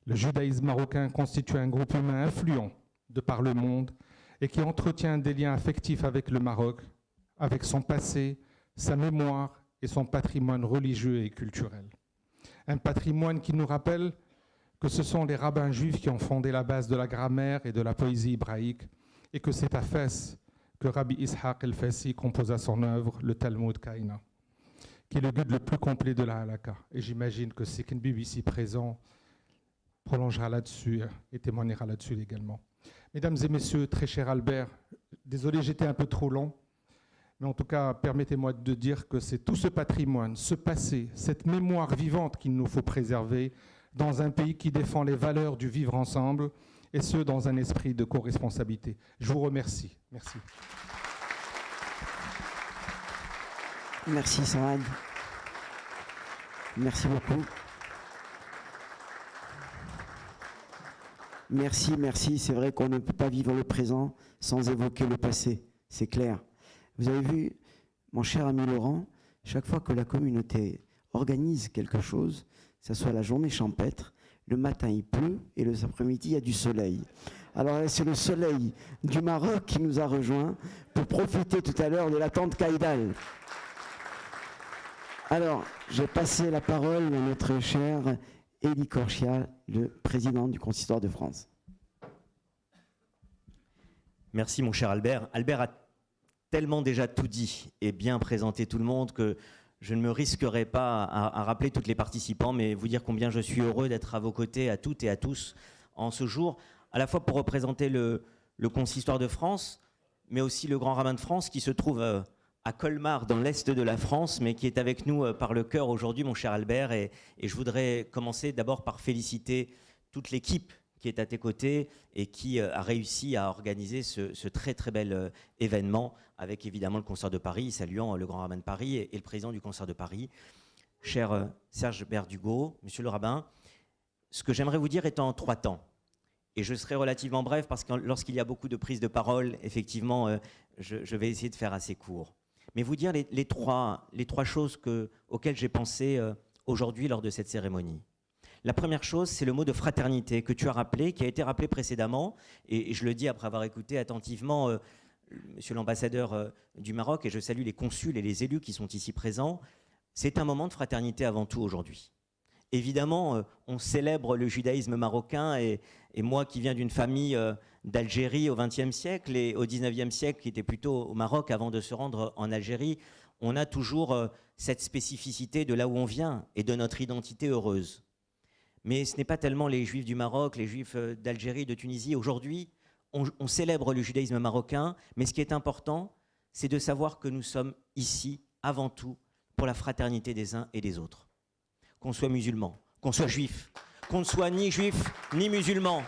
Le judaïsme marocain constitue un groupe humain influent de par le monde et qui entretient des liens affectifs avec le Maroc, avec son passé, sa mémoire et son patrimoine religieux et culturel. Un patrimoine qui nous rappelle que ce sont les rabbins juifs qui ont fondé la base de la grammaire et de la poésie hébraïque et que c'est à Fès que Rabbi Ishaq el-Fassi composa son œuvre, le Talmud Kaina, qui est le guide le plus complet de la halakha. Et j'imagine que Sekenbib, ici présent, prolongera là-dessus et témoignera là-dessus également. Mesdames et messieurs, très cher Albert, désolé, j'étais un peu trop long, mais en tout cas, permettez-moi de dire que c'est tout ce patrimoine, ce passé, cette mémoire vivante qu'il nous faut préserver dans un pays qui défend les valeurs du vivre ensemble, et ce, dans un esprit de co-responsabilité. Je vous remercie. Merci. Merci, Sarad. Merci beaucoup. Merci, merci. C'est vrai qu'on ne peut pas vivre le présent sans évoquer le passé. C'est clair. Vous avez vu, mon cher ami Laurent, chaque fois que la communauté organise quelque chose, que ce soit la journée champêtre, le matin il pleut et le après-midi il y a du soleil. Alors c'est le soleil du Maroc qui nous a rejoints pour profiter tout à l'heure de la tente Caïdal. Alors, je vais passer la parole à notre cher Élie Korchia, le président du Consistoire de France. Merci mon cher Albert. Albert a tellement déjà tout dit et bien présenté tout le monde que je ne me risquerai pas à rappeler tous les participants, mais vous dire combien je suis heureux d'être à vos côtés, à toutes et à tous, en ce jour, à la fois pour représenter le Consistoire de France, mais aussi le Grand Rabbin de France qui se trouve à Colmar, dans l'est de la France, mais qui est avec nous par le cœur aujourd'hui, mon cher Albert. Et je voudrais commencer d'abord par féliciter toute l'équipe qui est à tes côtés et qui a réussi à organiser ce très très bel événement, avec évidemment le Concert de Paris, saluant le Grand Rabbin de Paris et le président du Concert de Paris. Cher Serge Berdugo, monsieur le rabbin, ce que j'aimerais vous dire est en 3 temps. Et je serai relativement bref parce que lorsqu'il y a beaucoup de prises de parole, effectivement, je vais essayer de faire assez court. Mais vous dire les trois choses auxquelles j'ai pensé aujourd'hui lors de cette cérémonie. La première chose, c'est le mot de fraternité que tu as rappelé, qui a été rappelé précédemment, et je le dis après avoir écouté attentivement monsieur l'ambassadeur du Maroc, et je salue les consuls et les élus qui sont ici présents. C'est un moment de fraternité avant tout aujourd'hui. Évidemment, on célèbre le judaïsme marocain, et moi qui viens d'une famille d'Algérie au XXe siècle et au XIXe siècle, qui était plutôt au Maroc avant de se rendre en Algérie, on a toujours cette spécificité de là où on vient et de notre identité heureuse. Mais ce n'est pas tellement les Juifs du Maroc, les Juifs d'Algérie, de Tunisie. Aujourd'hui, on célèbre le judaïsme marocain, mais ce qui est important, c'est de savoir que nous sommes ici, avant tout, pour la fraternité des uns et des autres. Qu'on soit musulman, qu'on soit juif, qu'on ne soit ni juif ni musulman.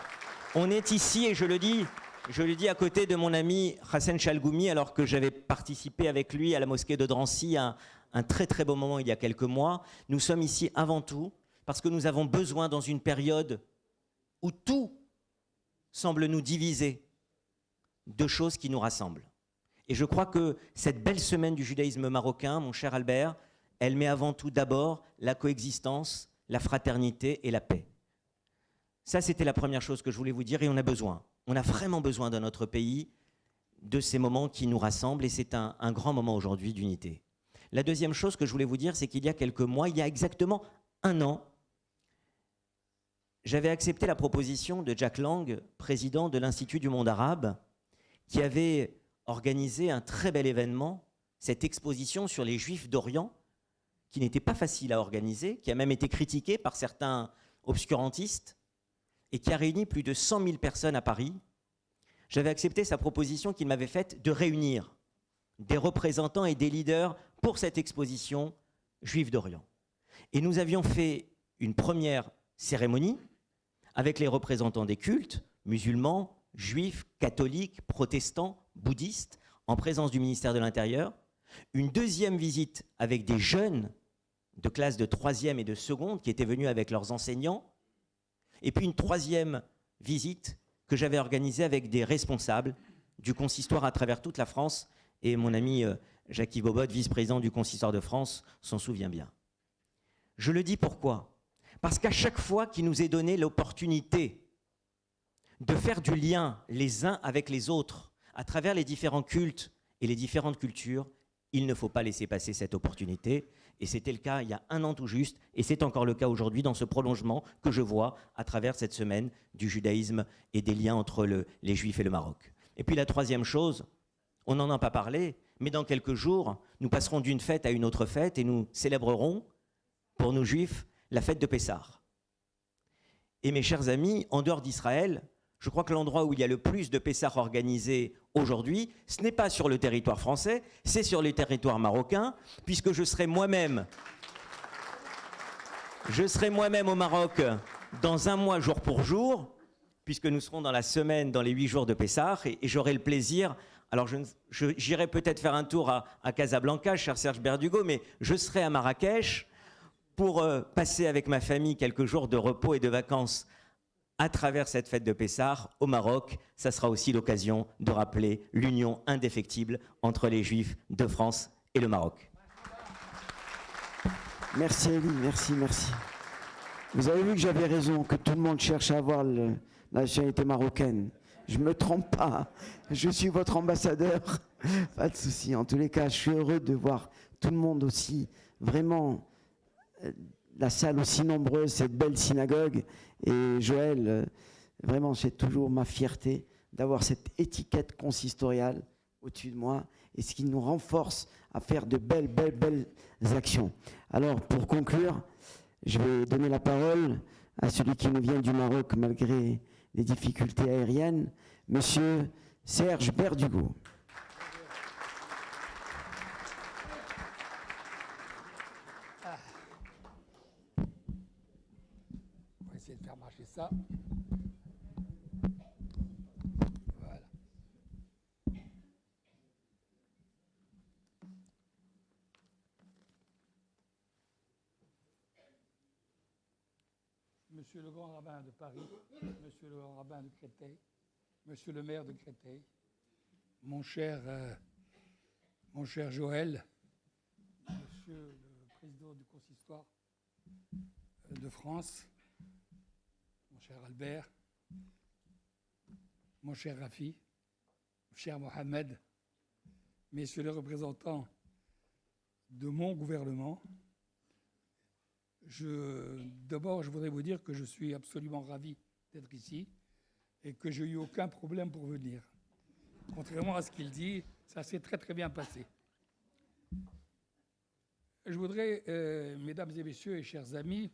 On est ici, et je le dis à côté de mon ami Hassan Chalgoumi, alors que j'avais participé avec lui à la mosquée de Drancy à un très très beau moment il y a quelques mois. Nous sommes ici avant tout parce que nous avons besoin, dans une période où tout semble nous diviser, de choses qui nous rassemblent. Et je crois que cette belle semaine du judaïsme marocain, mon cher Albert, elle met avant tout d'abord la coexistence, la fraternité et la paix. Ça, c'était la première chose que je voulais vous dire, et on a besoin. On a vraiment besoin dans notre pays de ces moments qui nous rassemblent, et c'est un grand moment aujourd'hui d'unité. La deuxième chose que je voulais vous dire, c'est qu'il y a quelques mois, il y a exactement 1 an, j'avais accepté la proposition de Jack Lang, président de l'Institut du monde arabe, qui avait organisé un très bel événement, cette exposition sur les Juifs d'Orient, qui n'était pas facile à organiser, qui a même été critiquée par certains obscurantistes, et qui a réuni plus de 100 000 personnes à Paris. J'avais accepté sa proposition qu'il m'avait faite de réunir des représentants et des leaders pour cette exposition Juifs d'Orient. Et nous avions fait une première cérémonie avec les représentants des cultes, musulmans, juifs, catholiques, protestants, bouddhistes, en présence du ministère de l'Intérieur. Une deuxième visite avec des jeunes de classe de 3e et de 2e qui étaient venus avec leurs enseignants. Et puis une 3e visite que j'avais organisée avec des responsables du consistoire à travers toute la France. Et mon ami Jacques Bobot, vice-président du consistoire de France, s'en souvient bien. Je le dis pourquoi ? Parce qu'à chaque fois qu'il nous est donné l'opportunité de faire du lien les uns avec les autres à travers les différents cultes et les différentes cultures, il ne faut pas laisser passer cette opportunité. Et c'était le cas il y a 1 an tout juste, et c'est encore le cas aujourd'hui dans ce prolongement que je vois à travers cette semaine du judaïsme et des liens entre les Juifs et le Maroc. Et puis la 3e chose, on n'en a pas parlé, Mais dans quelques jours, nous passerons d'une fête à une autre fête et nous célébrerons, pour nous juifs, la fête de Pessah. Et mes chers amis, en dehors d'Israël, je crois que l'endroit où il y a le plus de Pessah organisés aujourd'hui, ce n'est pas sur le territoire français, c'est sur le territoire marocain, puisque je serai moi-même au Maroc dans un mois jour pour jour, puisque nous serons dans la semaine, dans les 8 jours de Pessah, et j'aurai le plaisir. Alors j'irai peut-être faire un tour à Casablanca, cher Serge Berdugo, mais je serai à Marrakech pour passer avec ma famille quelques jours de repos et de vacances à travers cette fête de Pessah au Maroc. Ça sera aussi l'occasion de rappeler l'union indéfectible entre les Juifs de France et le Maroc. Merci Elie, merci. Vous avez vu que j'avais raison, que tout le monde cherche à avoir la nationalité marocaine. Je ne me trompe pas, je suis votre ambassadeur, pas de souci. En tous les cas, je suis heureux de voir tout le monde aussi, vraiment, la salle aussi nombreuse, cette belle synagogue. Et Joël, vraiment, c'est toujours ma fierté d'avoir cette étiquette consistoriale au-dessus de moi, et ce qui nous renforce à faire de belles actions. Alors, pour conclure, je vais donner la parole à celui qui nous vient du Maroc, malgré les difficultés aériennes, Monsieur Serge Berdugo. On va essayer de faire marcher ça. Voilà. Monsieur le grand rabbin de Paris, monsieur le grand rabbin de Créteil, monsieur le maire de Créteil, mon cher Joël, monsieur le président du consistoire de France, mon cher Albert, mon cher Rafi, mon cher Mohamed, messieurs les représentants de mon gouvernement, d'abord, je voudrais vous dire que je suis absolument ravi d'être ici et que je n'ai eu aucun problème pour venir. Contrairement à ce qu'il dit, ça s'est très bien passé. Je voudrais, mesdames et messieurs et chers amis,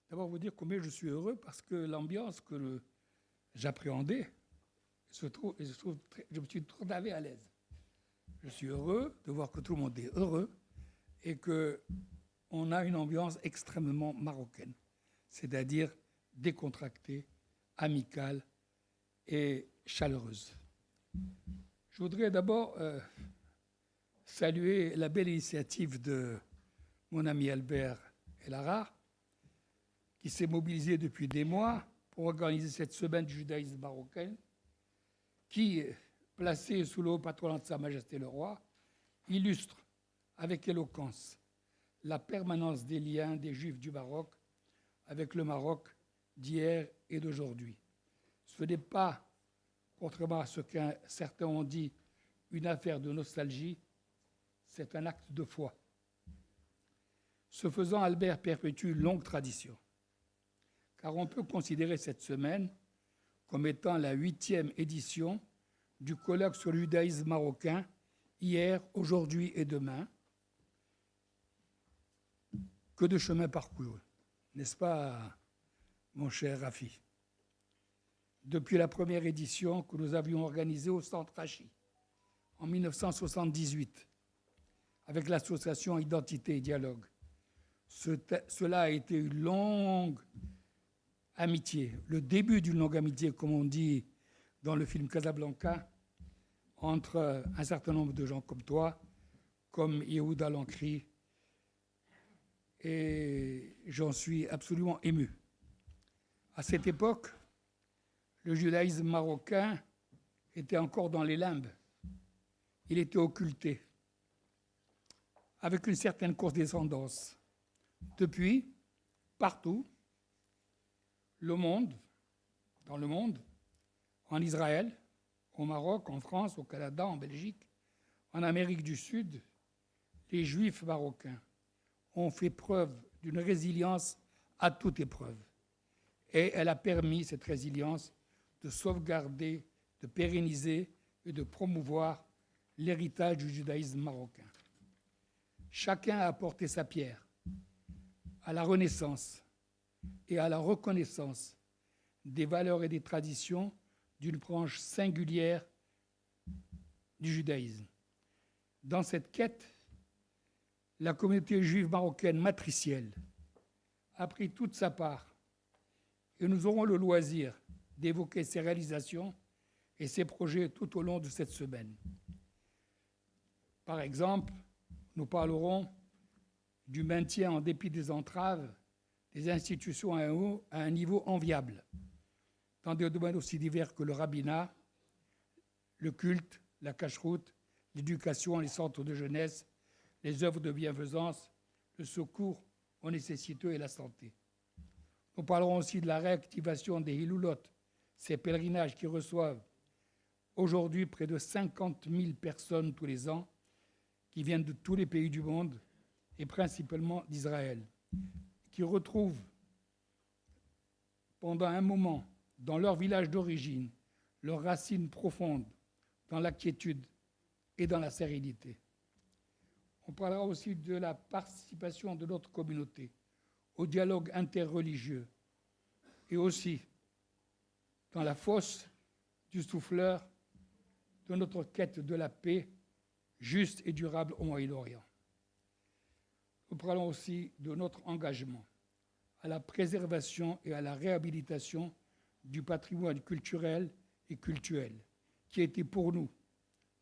d'abord vous dire combien je suis heureux parce que l'ambiance que j'appréhendais, je me suis trouvé à l'aise. Je suis heureux de voir que tout le monde est heureux et qu'on a une ambiance extrêmement marocaine, c'est-à-dire décontractée, amicale et chaleureuse. Je voudrais d'abord saluer la belle initiative de mon ami Albert Elara, qui s'est mobilisé depuis des mois pour organiser cette semaine du judaïsme marocain, qui, placée sous le haut patronat de Sa Majesté le Roi, illustre avec éloquence la permanence des liens des Juifs du Maroc avec le Maroc d'hier et d'aujourd'hui. Ce n'est pas, contrairement à ce que certains ont dit, une affaire de nostalgie, c'est un acte de foi. Ce faisant, Albert perpétue une longue tradition, car on peut considérer cette semaine comme étant la 8e édition du colloque sur le judaïsme marocain, hier, aujourd'hui et demain. Que de chemin parcouru, n'est-ce pas, mon cher Rafi? Depuis la première édition que nous avions organisée au Centre Hachi, en 1978, avec l'association Identité et Dialogue, cela a été une longue amitié, le début d'une longue amitié, comme on dit dans le film Casablanca, entre un certain nombre de gens comme toi, comme Yehuda Lancry, et j'en suis absolument ému. À cette époque, le judaïsme marocain était encore dans les limbes. Il était occulté, avec une certaine condescendance. Depuis, partout, dans le monde, en Israël, au Maroc, en France, au Canada, en Belgique, en Amérique du Sud, les Juifs marocains ont fait preuve d'une résilience à toute épreuve. Et elle a permis, cette résilience, de sauvegarder, de pérenniser et de promouvoir l'héritage du judaïsme marocain. Chacun a apporté sa pierre à la renaissance et à la reconnaissance des valeurs et des traditions d'une branche singulière du judaïsme. Dans cette quête, la communauté juive marocaine matricielle a pris toute sa part et nous aurons le loisir d'évoquer ses réalisations et ses projets tout au long de cette semaine. Par exemple, nous parlerons du maintien en dépit des entraves des institutions à un niveau enviable, dans des domaines aussi divers que le rabbinat, le culte, la cacheroute, l'éducation, les centres de jeunesse, les œuvres de bienfaisance, le secours aux nécessiteux et la santé. Nous parlerons aussi de la réactivation des Hiloulot, ces pèlerinages qui reçoivent aujourd'hui près de 50 000 personnes tous les ans, qui viennent de tous les pays du monde et principalement d'Israël, qui retrouvent pendant un moment dans leur village d'origine leurs racines profondes dans la quiétude et dans la sérénité. On parlera aussi de la participation de notre communauté au dialogue interreligieux et aussi dans la fosse du souffleur de notre quête de la paix juste et durable au Moyen-Orient. Nous parlons aussi de notre engagement à la préservation et à la réhabilitation du patrimoine culturel et cultuel, qui était pour nous,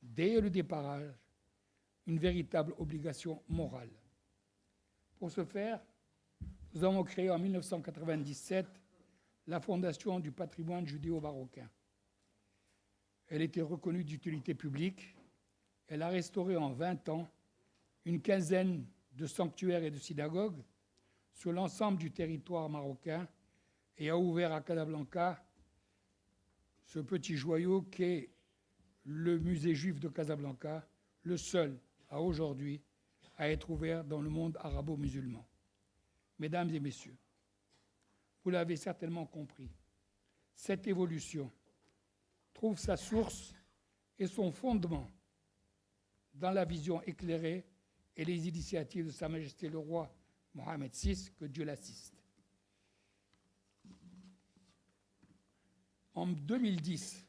dès le départage, une véritable obligation morale. Pour ce faire, nous avons créé en 1997 la Fondation du patrimoine judéo-marocain. Elle était reconnue d'utilité publique. Elle a restauré en 20 ans une quinzaine de sanctuaires et de synagogues sur l'ensemble du territoire marocain et a ouvert à Casablanca ce petit joyau qu'est le musée juif de Casablanca, le seul à aujourd'hui à être ouvert dans le monde arabo-musulman. Mesdames et messieurs, vous l'avez certainement compris, cette évolution trouve sa source et son fondement dans la vision éclairée et les initiatives de Sa Majesté le roi Mohamed VI, que Dieu l'assiste. En 2010,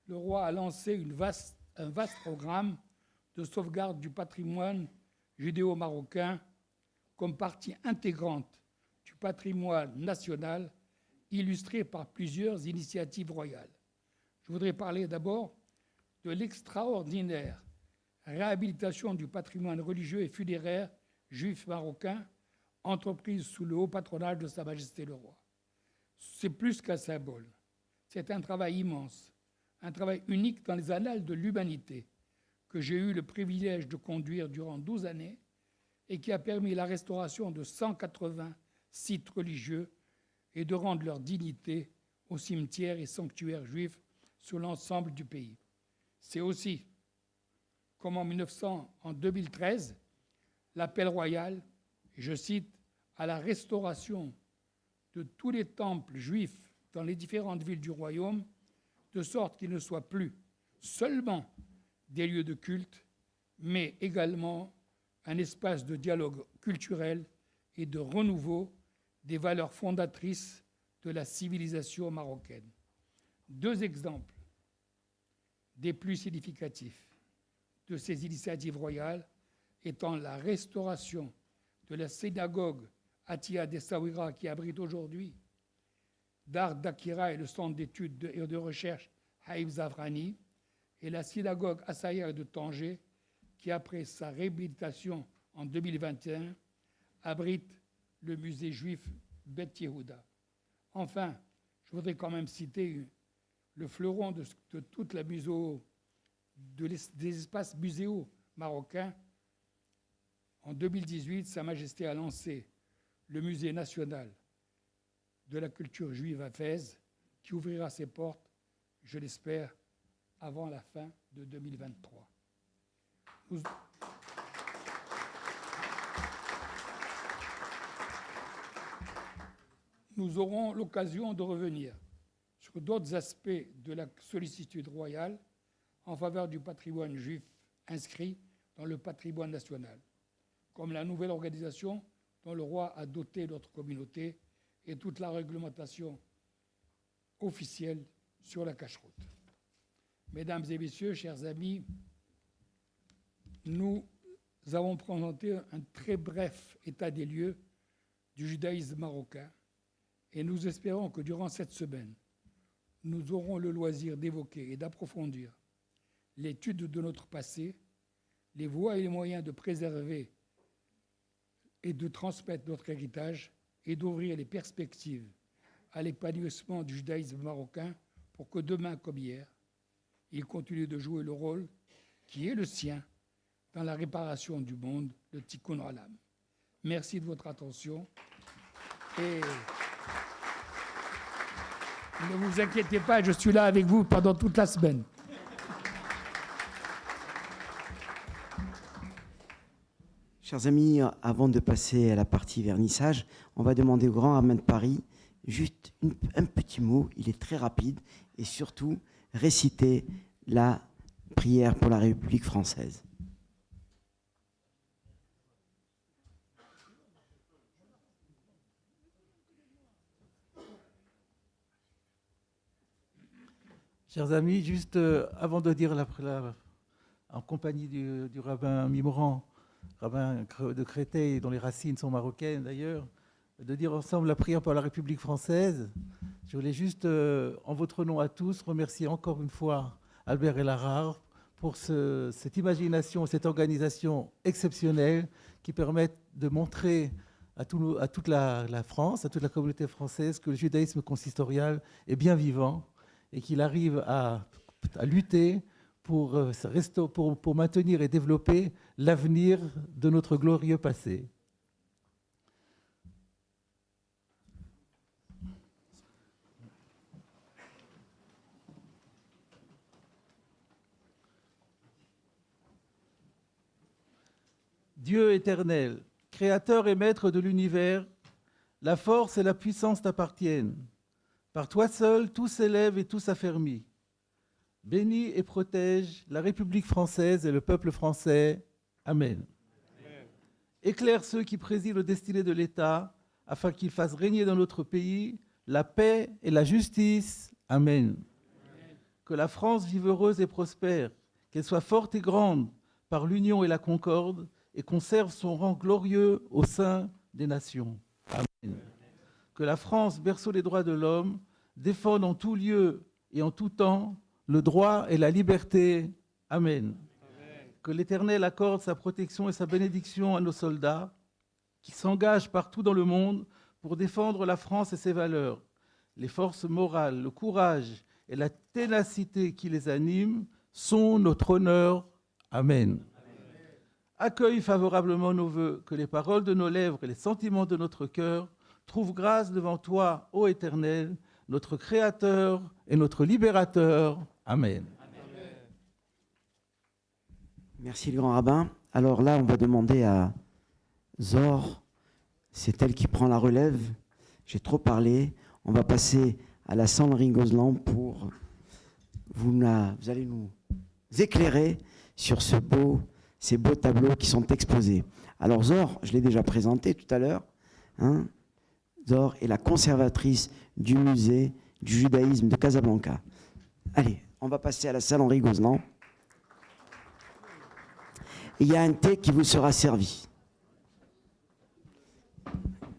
le roi a lancé un vaste programme de sauvegarde du patrimoine judéo-marocain comme partie intégrante du patrimoine national, illustré par plusieurs initiatives royales. Je voudrais parler d'abord de l'extraordinaire réhabilitation du patrimoine religieux et funéraire juif marocain, entreprise sous le haut patronage de Sa Majesté le Roi. C'est plus qu'un symbole. C'est un travail immense, un travail unique dans les annales de l'humanité que j'ai eu le privilège de conduire durant 12 années et qui a permis la restauration de 180 sites religieux et de rendre leur dignité aux cimetières et sanctuaires juifs sur l'ensemble du pays. C'est aussi, comme en 2013, l'appel royal, je cite, à la restauration de tous les temples juifs dans les différentes villes du royaume, de sorte qu'ils ne soient plus seulement des lieux de culte, mais également un espace de dialogue culturel et de renouveau des valeurs fondatrices de la civilisation marocaine. 2 exemples des plus significatifs de ces initiatives royales étant la restauration de la synagogue Atiya d'Essaouira qui abrite aujourd'hui Dar d'Akira et le centre d'études et de recherche Haïm Zafrani, et la synagogue Assaïa de Tanger qui, après sa réhabilitation en 2021, abrite le musée juif Bet Yehuda. Enfin, je voudrais quand même citer le fleuron de toute la des espaces muséaux marocains. En 2018, Sa Majesté a lancé le Musée national de la culture juive à Fès, qui ouvrira ses portes, je l'espère, avant la fin de 2023. Nous aurons l'occasion de revenir sur d'autres aspects de la sollicitude royale en faveur du patrimoine juif inscrits dans le patrimoine national, comme la nouvelle organisation dont le roi a doté notre communauté et toute la réglementation officielle sur la cache-route. Mesdames et messieurs, chers amis, nous avons présenté un très bref état des lieux du judaïsme marocain et nous espérons que durant cette semaine, nous aurons le loisir d'évoquer et d'approfondir l'étude de notre passé, les voies et les moyens de préserver et de transmettre notre héritage et d'ouvrir les perspectives à l'épanouissement du judaïsme marocain pour que demain comme hier, il continue de jouer le rôle qui est le sien dans la réparation du monde, le Tikkun Olam. Merci de votre attention et ne vous inquiétez pas, je suis là avec vous pendant toute la semaine. Chers amis, avant de passer à la partie vernissage, on va demander au grand rabbin de Paris juste un petit mot, il est très rapide, et surtout réciter la prière pour la République française. Chers amis, juste avant de dire en compagnie du rabbin Mimran, rabbin de Créteil, dont les racines sont marocaines d'ailleurs, de dire ensemble la prière pour la République française, je voulais juste, en votre nom à tous, remercier encore une fois Albert Elharrar pour cette imagination, cette organisation exceptionnelle qui permettent de montrer à toute la France, à toute la communauté française que le judaïsme consistorial est bien vivant et qu'il arrive à lutter pour maintenir et développer l'avenir de notre glorieux passé. Dieu éternel, créateur et maître de l'univers, la force et la puissance t'appartiennent. Par toi seul, tout s'élève et tout s'affermit. Bénis et protège la République française et le peuple français. Amen. Amen. Éclaire ceux qui président aux destinées de l'État, afin qu'ils fassent régner dans notre pays la paix et la justice. Amen. Amen. Que la France vive heureuse et prospère, qu'elle soit forte et grande par l'union et la concorde, et conserve son rang glorieux au sein des nations. Amen. Que la France, berceau des droits de l'homme, défende en tout lieu et en tout temps le droit et la liberté. Amen. Amen. Que l'Éternel accorde sa protection et sa bénédiction à nos soldats qui s'engagent partout dans le monde pour défendre la France et ses valeurs. Les forces morales, le courage et la ténacité qui les animent sont notre honneur. Amen. Accueille favorablement nos vœux, que les paroles de nos lèvres et les sentiments de notre cœur trouvent grâce devant toi, ô Éternel, notre Créateur et notre Libérateur. Amen. Amen. Merci le grand rabbin. Alors là, on va demander à Zor, c'est elle qui prend la relève. J'ai trop parlé. On va passer à la Sandrine Gozlan pour... Vous allez nous éclairer sur ces beaux tableaux qui sont exposés. Alors Zor, je l'ai déjà présenté tout à l'heure, hein, Zor est la conservatrice du musée du judaïsme de Casablanca. Allez, on va passer à la salle Henri Gozlan. Il y a un thé qui vous sera servi.